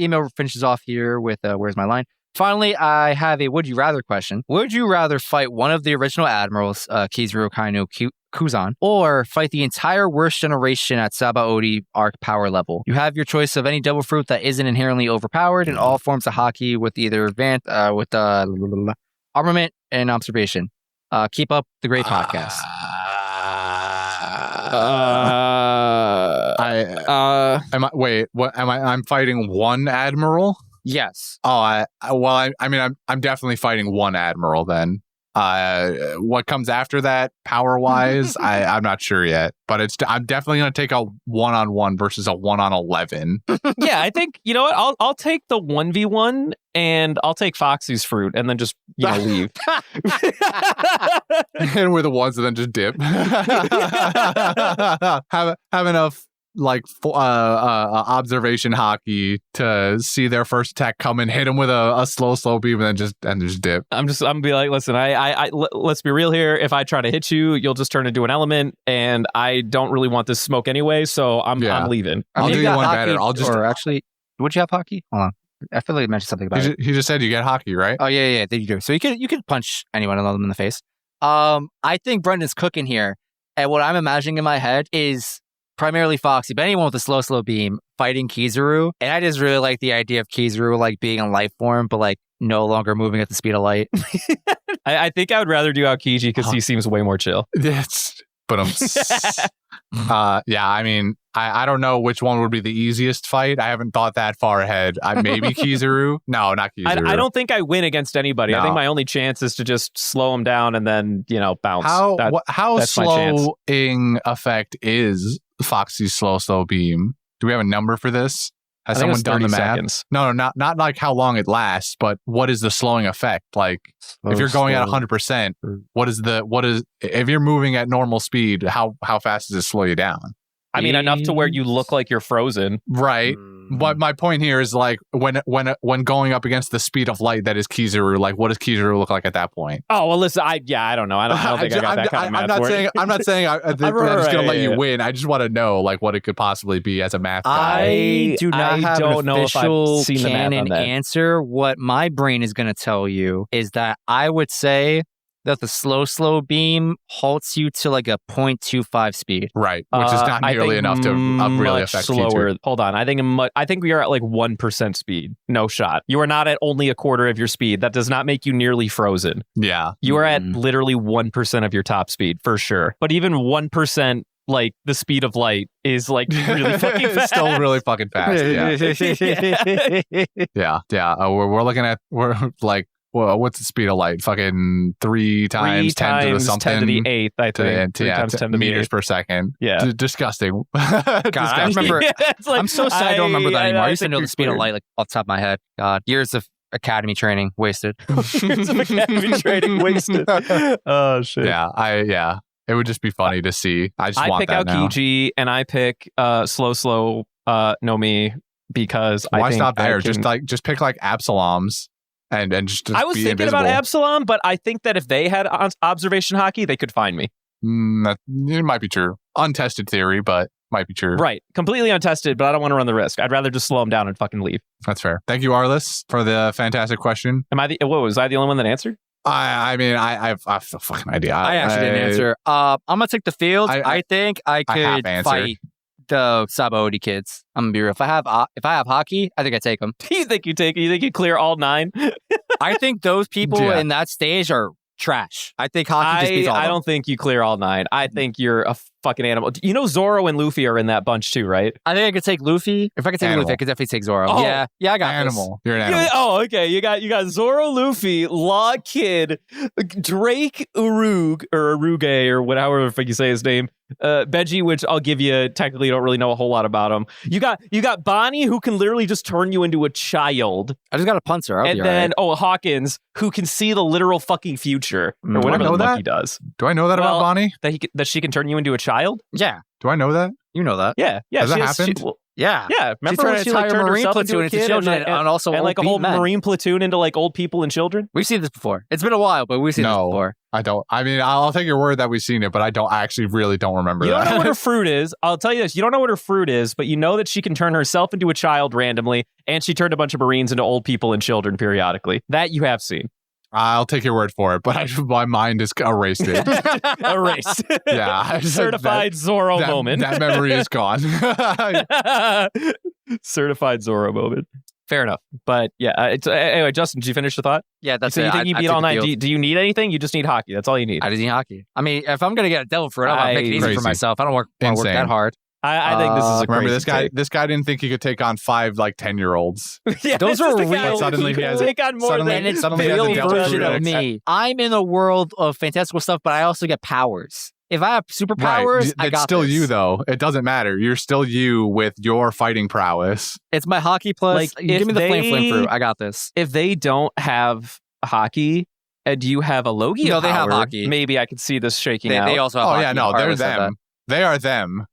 email finishes off here with where's my line? Finally, I have a would you rather question. Would you rather fight one of the original admirals, Kizuru Kainu Kuzan, or fight the entire worst generation at Sabaody arc power level? You have your choice of any double fruit that isn't inherently overpowered in all forms of hockey with either armament and observation. Keep up the great podcast. I'm fighting one admiral. Yes. Oh, I'm definitely fighting one admiral then. What comes after that, power wise, I'm not sure yet. But I'm definitely gonna take a 1-on-1 versus a 1-on-11. Yeah, I think you know what. I'll take the 1v1 and I'll take Foxy's fruit and then just leave. And we're the ones that then just dip. Have enough like observation hockey to see their first attack come and hit them with a slow beam and then just dip. I'm gonna be like, listen, let's be real here. If I try to hit you, you'll just turn into an element, and I don't really want this smoke anyway, so I'm leaving. I'll do you one better. Actually, would you have hockey? Hold on. I feel like you mentioned something about it. He just said you get hockey, right? Oh yeah, you do. So you could punch anyone and let them in the face. I think Brendan's cooking here, and what I'm imagining in my head is primarily Foxy, but anyone with a slow beam fighting Kizuru. And I just really like the idea of Kizuru like being a life form, but like no longer moving at the speed of light. I think I would rather do Aokiji because he seems way more chill. But Yeah, I mean, I don't know which one would be the easiest fight. I haven't thought that far ahead. Maybe Kizaru. No, not Kizaru. I don't think I win against anybody. I No. think my only chance is to just slow him down and then, bounce. How that's my chance. slowing effect is Foxy's slow beam? Do we have a number for this? Has I think someone it's done the 30 math? seconds. No, not like how long it lasts, but what is the slowing effect? Like if you're going at 100%, what is if you're moving at normal speed, how fast does it slow you down? I mean, enough to where you look like you're frozen. Right. But my point here is like when going up against the speed of light that is Kizaru, like what does Kizaru look like at that point? Oh, well, listen, I don't know. I don't think I got that kind of math I'm not for saying it. I'm not saying I'm just gonna let you win. I just want to know like what it could possibly be as a math guy. I do not have don't an know if I've official seen the math on canon that. answer. What my brain is going to tell you is that I would say that the slow beam halts you to like a 0.25 speed. Right, which is not nearly enough to really much affect slower. Kizaru. Hold on, I think we are at like 1% speed. No shot. You are not at only a quarter of your speed. That does not make you nearly frozen. Yeah. You are at literally 1% of your top speed for sure. But even 1%, like the speed of light, is like really fucking fast. Still really fucking fast. Yeah. We're looking at well, what's the speed of light? Fucking 3 times 10 to the something. 10 to the 8th, I think. 3 times 10 to the meters 8th. per second. Yeah. Disgusting. God, I remember. It's like, I'm so sad I don't remember that anymore. I used to think know the you're speed of clear. light like off the top of my head. God, years of academy training wasted. Years of academy training wasted. Oh shit. Yeah. It would just be funny to see. I I pick that now. Aokiji and I pick slow no me because Why I think stop there? I can, Just pick like Absalom's and just I was be thinking invisible. about Absalom, but I think that if they had observation hockey, they could find me. It might be true. Untested theory, but might be true. Right. Completely untested, but I don't want to run the risk. I'd rather just slow them down and fucking leave. That's fair. Thank you, Arliss, for the fantastic question. Was I the only one that answered? I mean, I have no fucking idea. I actually didn't answer. I'm gonna take the field. I think I have could answered. fight the Sabaody kids. I'm gonna be real. If I have hockey, I think I take them. You think you clear all 9? I think those people Yeah. in that stage are trash. I think hockey just beats all of I them. don't think you clear all 9. I think you're a fucking animal. You know Zoro and Luffy are in that bunch too, right? I think I could take Luffy. If I could take Animal. Luffy, I could definitely take Zoro. Oh. Yeah, I got Animal. You're an animal. Oh, okay. You got Zoro, Luffy, Law Kid, Drake, Uruge, or whatever the fuck you say his name. Beji, which I'll give you. Technically, don't really know a whole lot about him. You got Bonnie, who can literally just turn you into a child, I just got a puncher. and then Hawkins, who can see the literal fucking future, or whatever I know the fuck that? he does. Do I know that Well, about Bonnie? That she can turn you into a child. Yeah, Do I know that? you know that. Yeah. Has that she happened? Yeah. Yeah, She remember turned when an she like entire turned Marine herself into platoon a into kid children and also and old like a beat whole men. Marine platoon into like old people and children? We've seen this before. It's been a while, but we've seen this No. before. I don't. I mean, I'll take your word that we've seen it, but I actually really don't remember You that. don't know what her fruit is. I'll tell you this. You don't know what her fruit is, but you know that she can turn herself into a child randomly, and she turned a bunch of Marines into old people and children periodically. That you have seen. I'll take your word for it, but my mind is erased it. Erased. Yeah, I just- Certified Zoro moment. That memory is gone. Certified Zoro moment. Fair enough. But yeah, anyway, Justin, did you finish the thought? Yeah, that's So you it. think you I beat took all the night? field. Do you need anything? You just need hockey. That's all you need. I just need hockey. I mean, if I'm gonna get a devil fruit, I'll make it easy Crazy. for myself. I don't want to work Insane. that hard. I think this is a Remember crazy this guy? take. This guy didn't think he could take on 5 like 10-year-olds. Yeah, Those this are is the real. guy who Suddenly he can has- take on more suddenly- than And it's Suddenly the he has a real devil version fruit of me. I'm in a world of fantastical stuff, but I also get powers. If I have superpowers, I It's got still this. you though. It doesn't matter. You're still you with your fighting prowess. It's my hockey plus. Like, if give me the flame they- fruit. I got this. If they don't have hockey and you have a Logia No, they have power, hockey. maybe I could see this shaking They, out. they also have Oh hockey. yeah, no, they're Arlen said them. They are them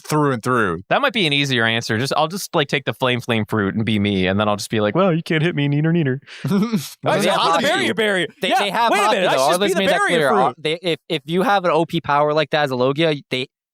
through and through. That might be an easier answer. I'll just like take the flame fruit and be me, and then I'll just be like, well, you can't hit me, neener. Well, I they have the hockey. barrier barrier. They, Yeah, they have wait a hockey, minute, I though. should just be Arlen's the made that barrier clear. fruit. If you have an OP power like that as a Logia,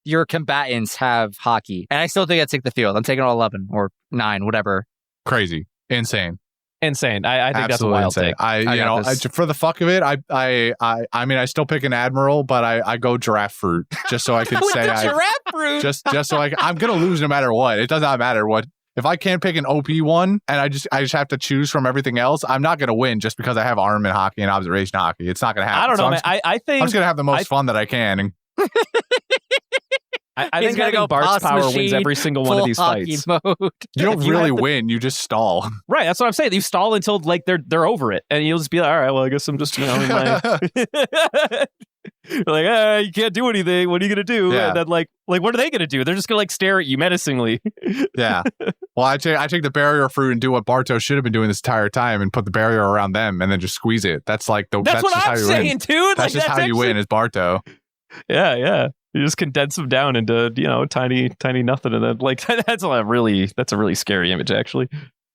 your combatants have hockey. And I still think I'd take the field. I'm taking all 11 or 9, whatever. Crazy, insane, Insane. I think that's a absolutely wild insane. take. I got this. For the fuck of it, I mean, I still pick an admiral, but I go giraffe fruit just so I can With say the I giraffe fruit. just so I'm gonna lose no matter what. It does not matter what. If I can't pick an OP one and I just have to choose from everything else, I'm not gonna win just because I have armament hockey and observation hockey. It's not gonna happen. I don't know, So man. I think I'm just gonna have the most fun that I can. And I He's think gonna having go Bart's pause power wins machine, every single one of full these hockey fights. mode. You don't You really have to- win. You just stall. Right, that's what I'm saying. You stall until like they're over it, and you'll just be like, all right, well, I guess I'm just in my. Like, you can't do anything. What are you gonna do? Yeah. And then like, what are they gonna do? They're just gonna like stare at you menacingly. Yeah. Well, I take the barrier fruit and do what Barto should have been doing this entire time and put the barrier around them and then just squeeze it. That's like That's what just how I'm you saying, win. dude. That's just how you win as Barto. Yeah. You just condense them down into tiny nothing, and then like that's a really scary image, actually.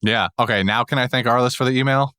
Yeah. Okay. Now can I thank Arliss for the email?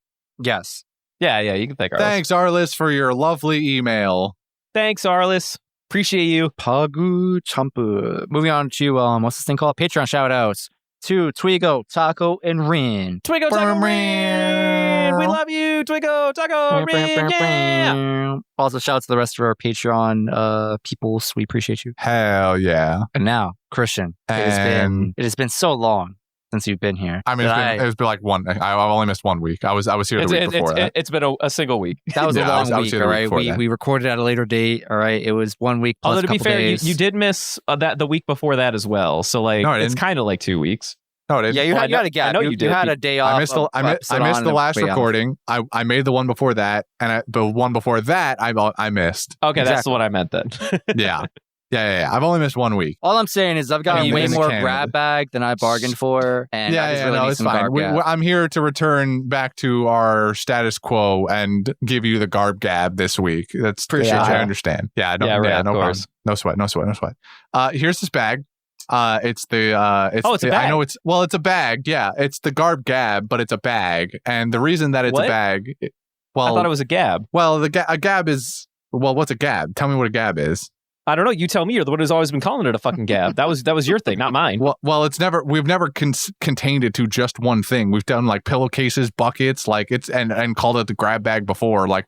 Yes. Yeah. You can thank Arliss. Thanks, Arliss, for your lovely email. Thanks, Arliss. Appreciate you. Pagu Champu. Moving on to what's this thing called? Patreon shout outs to Twigo, Taco, and Rin. Twigo, Taco, Rin. We love you, Twigo, Taco, Rin. Yeah. Also, shout out to the rest of our Patreon peoples. We appreciate you. Hell yeah. And now, Christian, it has been so long since you've been here. I mean, it's been like one. I've only missed 1 week. I was here the week before that. It's been a single week. That was a long I was week, here the all week right? before that. We recorded at a later date, all right? It was 1 week plus Although, a to be couple fair, days. you did miss the week before that as well. So, like, No, I it's didn't. kind of like 2 weeks. No, it Yeah, didn't. you Well, had a gap. I know you You did. had a day off. I missed the last recording. I made the one before that, and the one before that I missed. Okay, that's Exactly. the one I meant then. Yeah. I've only missed 1 week. All I'm saying is I've got I mean, way in more Canada. grab bag than I bargained for, and I just really need it's some fine. garb gab. I'm here to return back to our status quo and give you the garb gab this week. That's Appreciate I you. understand. Yeah, Yeah, right, of no problem. course. No sweat. Here's this bag. It's the it's a bag. I know it's a bag. Yeah, it's the garb gab, but it's a bag. And the reason that it's What? a bag, I thought it was a gab. well, a gab is what's a gab? Tell me what a gab is. I don't know. You tell me. You're the one who's always been calling it a fucking gab. That was your thing, not mine. Well, we've never contained it to just one thing. We've done like pillowcases, buckets, like and called it the grab bag before. Like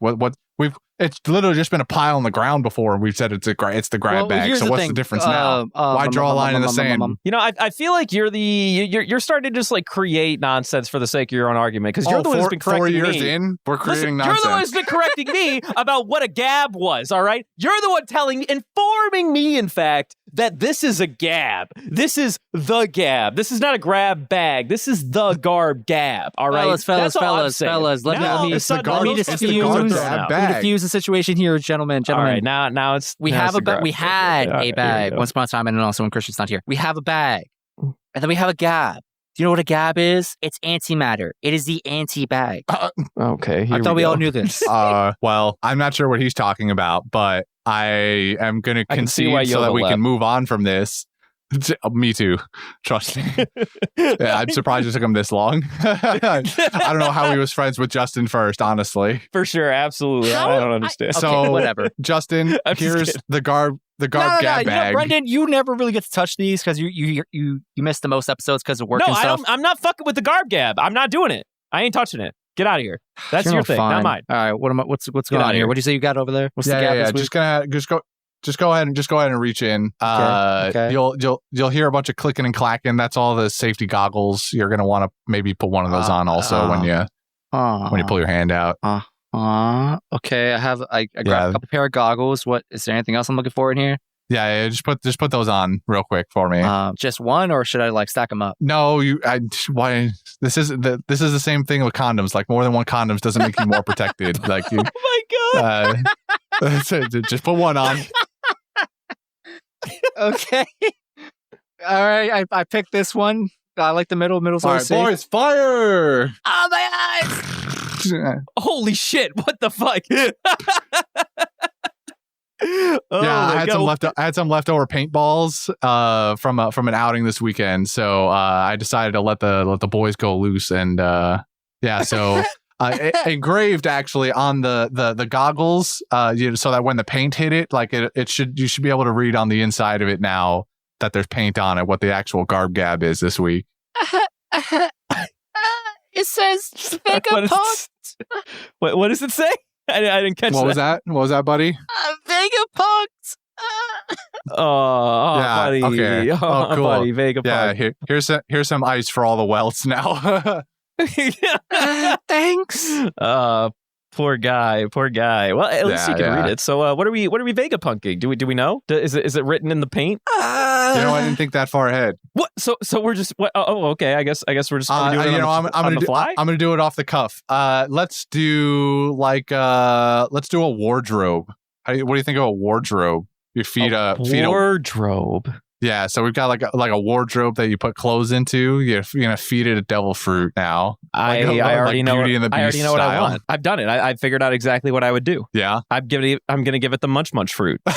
it's literally just been a pile on the ground before, and we've said it's the grab bag. here's So the what's thing. the difference now? Why draw a line in the sand? I feel like you're starting to just like create nonsense for the sake of your own argument, because you're the one who's been correcting 4 years me. in, we're creating Listen, nonsense. you're the one who's been correcting me about what a gab was, all right? You're the one informing me, in fact, that this is a gab. This is the gab. This is not a grab bag. This is the garb gab, all right? Fellas, That's all I'm saying. let Now, me it's the let garb- me it's the diffuse garb gab bag. the situation here, gentlemen. All right, now it's We now have it's a the bag. garb. We had Okay, a here we bag go. once upon a time, and also when Christian's not here. We have a bag, and then we have a gab. Do you know what a gab is? It's antimatter. It is the anti-bag. Okay, here I thought we go. all knew this. Well, I'm not sure what he's talking about, but I am going to I can see why concede so that Yoda we left. can move on from this. Me too. Trust me. Yeah, I'm surprised it took him this long. I don't know how he was friends with Justin first, honestly. For sure, absolutely. I don't understand. Okay, So whatever. Justin, I'm just here's kidding. the garb No, gab you know, bag. Brendan, you never really get to touch these because you missed the most episodes because of work No, and stuff. I'm not fucking with the garb gab. I'm not doing it. I ain't touching it. Get out of here. That's your thing, not mine. All right, what's going outta on here? here. What do you say you got over there? What's the gap this week? Just go ahead and reach in. Okay. You'll hear a bunch of clicking and clacking. That's all the safety goggles. You're gonna want to maybe put one of those on also when you pull your hand out. Okay, I grabbed a couple pair of goggles. What is there anything else I'm looking for in here? Yeah, just put those on real quick for me. Just one, or should I like stack them up? No, why? This is the same thing with condoms. Like more than one condoms doesn't make you more protected. Like you, Oh my god. just put one on. Okay. All right, I picked this one. I like the middle. Middle's All always right, safe. boys, fire! Oh my eyes! Holy shit! What the fuck? Oh Yeah, my God. I had some leftover paintballs from an outing this weekend, so I decided to let the boys go loose, and so engraved actually on the goggles, so that when the paint hit it, like you should be able to read on the inside of it now that there's paint on it what the actual garb gab is this week. It says What what does it say? I didn't catch What was that? What was that, buddy? Vegapunks. Oh, Yeah, buddy. okay. Oh, Oh, cool. buddy. Vegapunk. Yeah, here's some ice for all the welts now. Thanks. Poor guy. Well, at least you can read it. So, what are we Vega punking? Do we know? Is it written in the paint? I didn't think that far ahead. What? So we're just. Okay. I guess we're just. Doing it I'm on the fly. I'm gonna do it off the cuff. Let's do a wardrobe. What do you think of a wardrobe? You feed a wardrobe. Yeah, so we've got like a wardrobe that you put clothes into. You're gonna feed it a devil fruit now. I already know what I want. I've done it. I figured out exactly what I would do. Yeah, I'm gonna give it the munch fruit. Do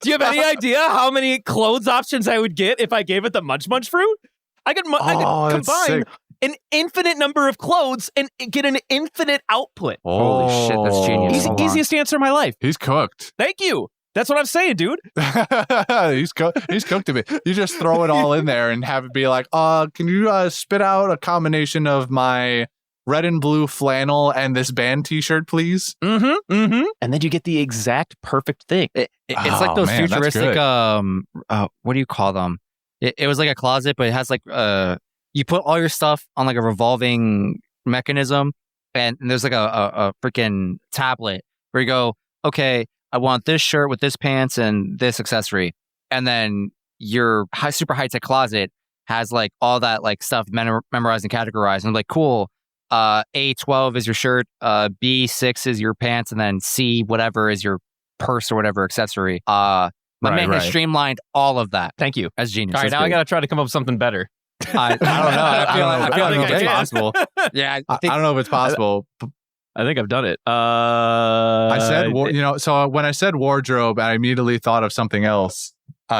you have any idea how many clothes options I would get if I gave it the munch fruit? I could combine an infinite number of clothes and get an infinite output. Holy shit, that's genius. Easiest answer in my life. He's cooked. Thank you. That's what I'm saying, dude. He's cooked to me. You just throw it all in there and have it be like, can you spit out a combination of my red and blue flannel and this band T-shirt, please? Mm-hmm. And then you get the exact perfect thing. It's like those futuristic, what do you call them? It was like a closet, but it has like, you put all your stuff on like a revolving mechanism, and there's like a freaking tablet where you go, okay, I want this shirt with this pants and this accessory. And then your super high-tech closet has like all that like stuff memorized and categorized. And I'm like, cool. A12 is your shirt. B6 is your pants. And then C whatever is your purse or whatever accessory. My man has streamlined all all of that. Thank you. That's genius. All right, now I got to try to come up with something better. I don't know. I feel like it's possible. Yeah, I don't know if it's possible. I think I've done it. I said, so when I said wardrobe, I immediately thought of something else.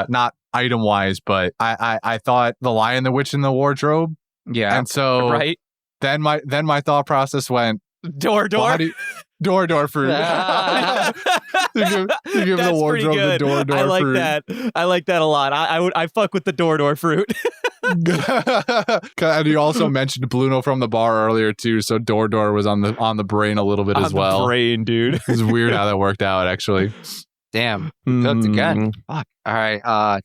Not item wise, but I thought the Lion, the Witch, and the Wardrobe. Yeah. And so then my thought process went door. Door fruit. you give the wardrobe the door I like fruit. that. I like that a lot. I fuck with the door fruit. And you also mentioned Bluno from the bar earlier too, so door was on the brain a little bit as well. On the brain, dude. It's weird how that worked out actually. Damn, cooked again. Fuck. All right. I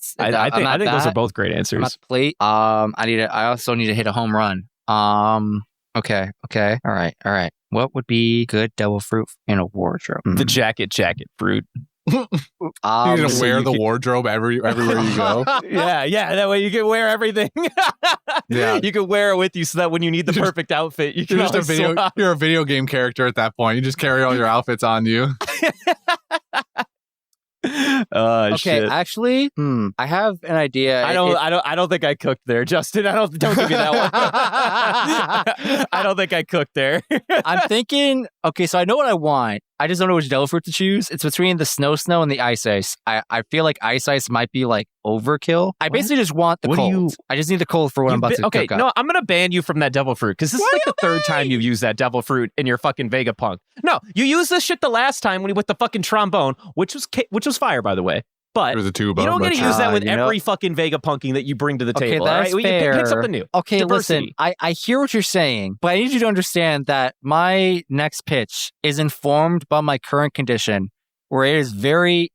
think those are both great answers. I'm at the plate. I also need to hit a home run. Okay. All right. What would be good devil fruit in a wardrobe? The jacket fruit. You're gonna wear the wardrobe everywhere you go. Yeah. That way you can wear everything. Yeah, you can wear it with you, so that when you need the perfect outfit, you can. You're a video game character at that point. You just carry all your outfits on you. Okay, shit. Actually, I have an idea. I don't think I cooked there, Justin. Don't give me that one. I don't think I cooked there. I'm thinking. Okay, so I know what I want. I just don't know which devil fruit to choose. It's between the snow and the ice. I feel like ice might be like overkill. I basically just want the cold. I just need the cold for what I'm about to cook up. No, I'm gonna ban you from that devil fruit because this is like the third time you've used that devil fruit in your fucking Vega punk. No, you used this shit the last time with the fucking trombone, which was fire, by the way. But you don't get to use that with every fucking Vega punking that you bring to the table. That's fair. Pick something new. Okay, Diversity. listen, I hear what you're saying, but I need you to understand that my next pitch is informed by my current condition, where it's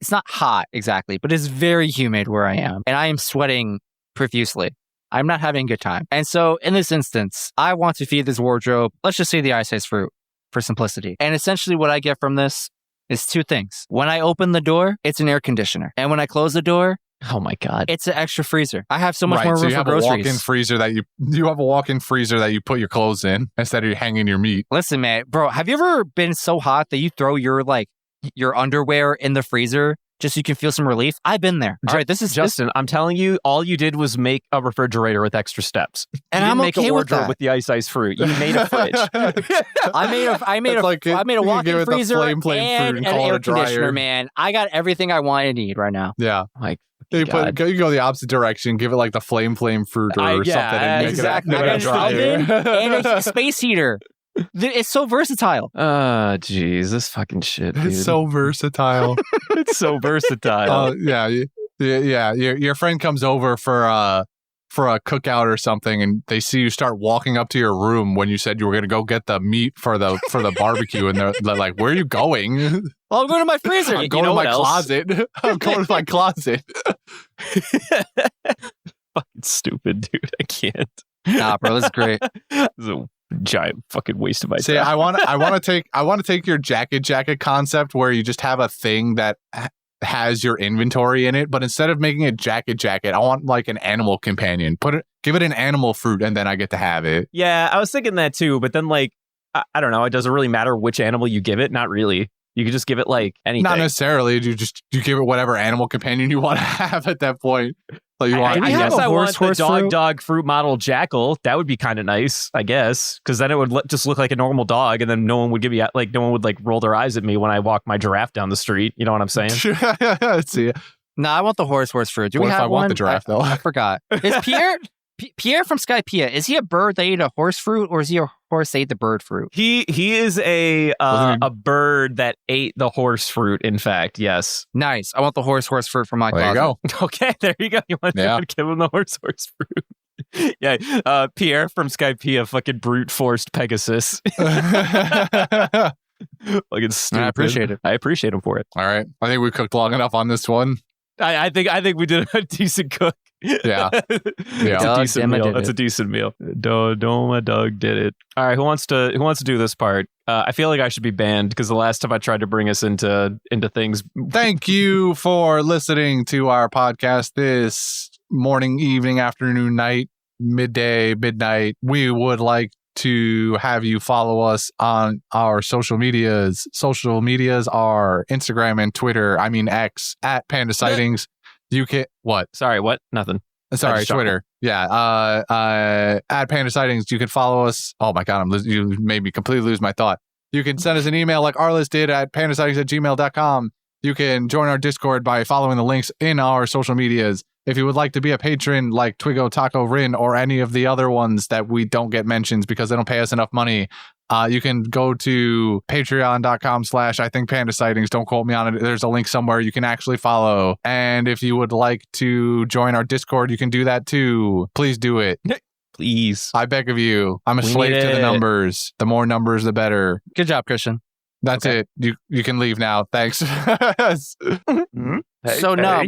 not hot exactly, but it's very humid where I am, and I am sweating profusely. I'm not having a good time. And so in this instance, I want to feed this wardrobe, let's just say the ice fruit for simplicity. And essentially what I get from this is two things. When I open the door, it's an air conditioner. And when I close the door, oh my God, it's an extra freezer. I have so much more room for groceries. You have a walk-in freezer that you put your clothes in instead of hanging your meat. Listen, man, bro, have you ever been so hot that you throw your underwear in the freezer just so you can feel some relief? I've been there. All right, this is Justin. I'm telling you, all you did was make a refrigerator with extra steps. And I'm make okay a with wardrobe that. with the ice fruit. You made a fridge. I made a walk-in freezer and an air conditioner, man. I got everything I want and need right now. Yeah, like. You go the opposite direction. Give it like the flame fruit or something. And exactly. Make it a dryer. And a space heater. It's so versatile. Oh, jeez, this fucking shit, dude. It's so versatile. It's so versatile. Yeah. Your friend comes over for a cookout or something, and they see you start walking up to your room when you said you were going to go get the meat for the barbecue, and they're like, "Where are you going?" Well, I'm going to my freezer. I'm going to my closet. I'm going to my closet. Fucking stupid, dude. I can't. Nah, bro, this is great. This is a giant fucking waste of my See, time. I want to take your jacket concept where you just have a thing that has your inventory in it, but instead of making it jacket, I want like an animal companion. Give it an animal fruit, and then I get to have it. Yeah, I was thinking that too, but then like I don't know, it doesn't really matter which animal you give it. Not really. You could just give it like anything. Not necessarily. You give it whatever animal companion you want to have at that point. Like you want. I guess I want the horse fruit? dog fruit model jackal. That would be kind of nice, I guess, because then it would just look like a normal dog, and then no one would roll their eyes at me when I walk my giraffe down the street. You know what I'm saying? See, No, I want the horse fruit. Do we What if have I want one? the giraffe, though? I forgot. Is Pierre from Skypiea, is he a bird that ate a horse fruit, or is he a horse that ate the bird fruit? He is a bird that ate the horse fruit. In fact, yes. Nice. I want the horse fruit for my there you closet. go. Okay, there you go. You want to give him the horse fruit? Yeah. Pierre from Skypiea, fucking brute forced Pegasus. Fucking stupid. I appreciate it. I appreciate him for it. All right, I think we cooked long enough on this one. I think we did a decent cook. Yeah. It's a Dog decent Emma meal. did That's it. a decent meal. My dog did it. All right, who wants to do this part? I feel like I should be banned because the last time I tried to bring us into things. Thank you for listening to our podcast this morning, evening, afternoon, night, midday, midnight. We would like to have you follow us on our social medias. Social medias are Instagram and Twitter. I mean X at Panda Sightings. You can what? Sorry, what? Nothing. Sorry, Twitter. Yeah. At Panda Sightings. You can follow us. Oh my God, you made me completely lose my thought. You can send us an email like Arliss did at pandasightings@gmail.com. You can join our Discord by following the links in our social medias. If you would like to be a patron like Twigo, Taco, Rin, or any of the other ones that we don't get mentions because they don't pay us enough money, you can go to patreon.com/I think Panda Sightings. Don't quote me on it. There's a link somewhere you can actually follow. And if you would like to join our Discord, you can do that too. Please do it. Please. I beg of you. I'm a We slave need to the it. numbers. The more numbers, the better. Good job, Christian. That's it. You can leave now. Thanks.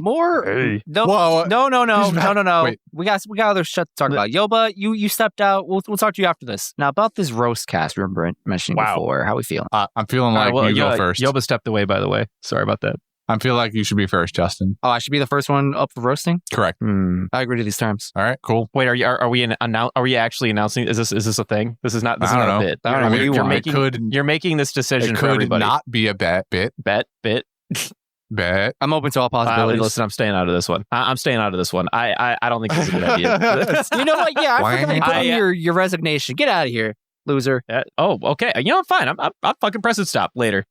More. Hey. No, Whoa. no. Wait. We got other shit to talk about. Yoba, you stepped out. We'll talk to you after this. Now about this roast cast we were mentioning before. How we feeling? I'm feeling like you go first. Yoba stepped away, by the way. Sorry about that. I feel like you should be first, Justin. Oh, I should be the first one up for roasting. Correct. I agree to these terms. All right. Cool. Wait, are we actually announcing? Is this a thing? This is not. This I is don't not know. a bit. I don't know what you You're want. making. You're making this decision It for could everybody. not be a bet. Bet. I'm open to all possibilities. Listen, I'm staying out of this one. I'm staying out of this one. I don't think this is a good idea. You know what? Yeah, I forgot to put in your resignation. Get out of here, loser. Oh, okay. You know, fine. I'm fucking pressing stop later.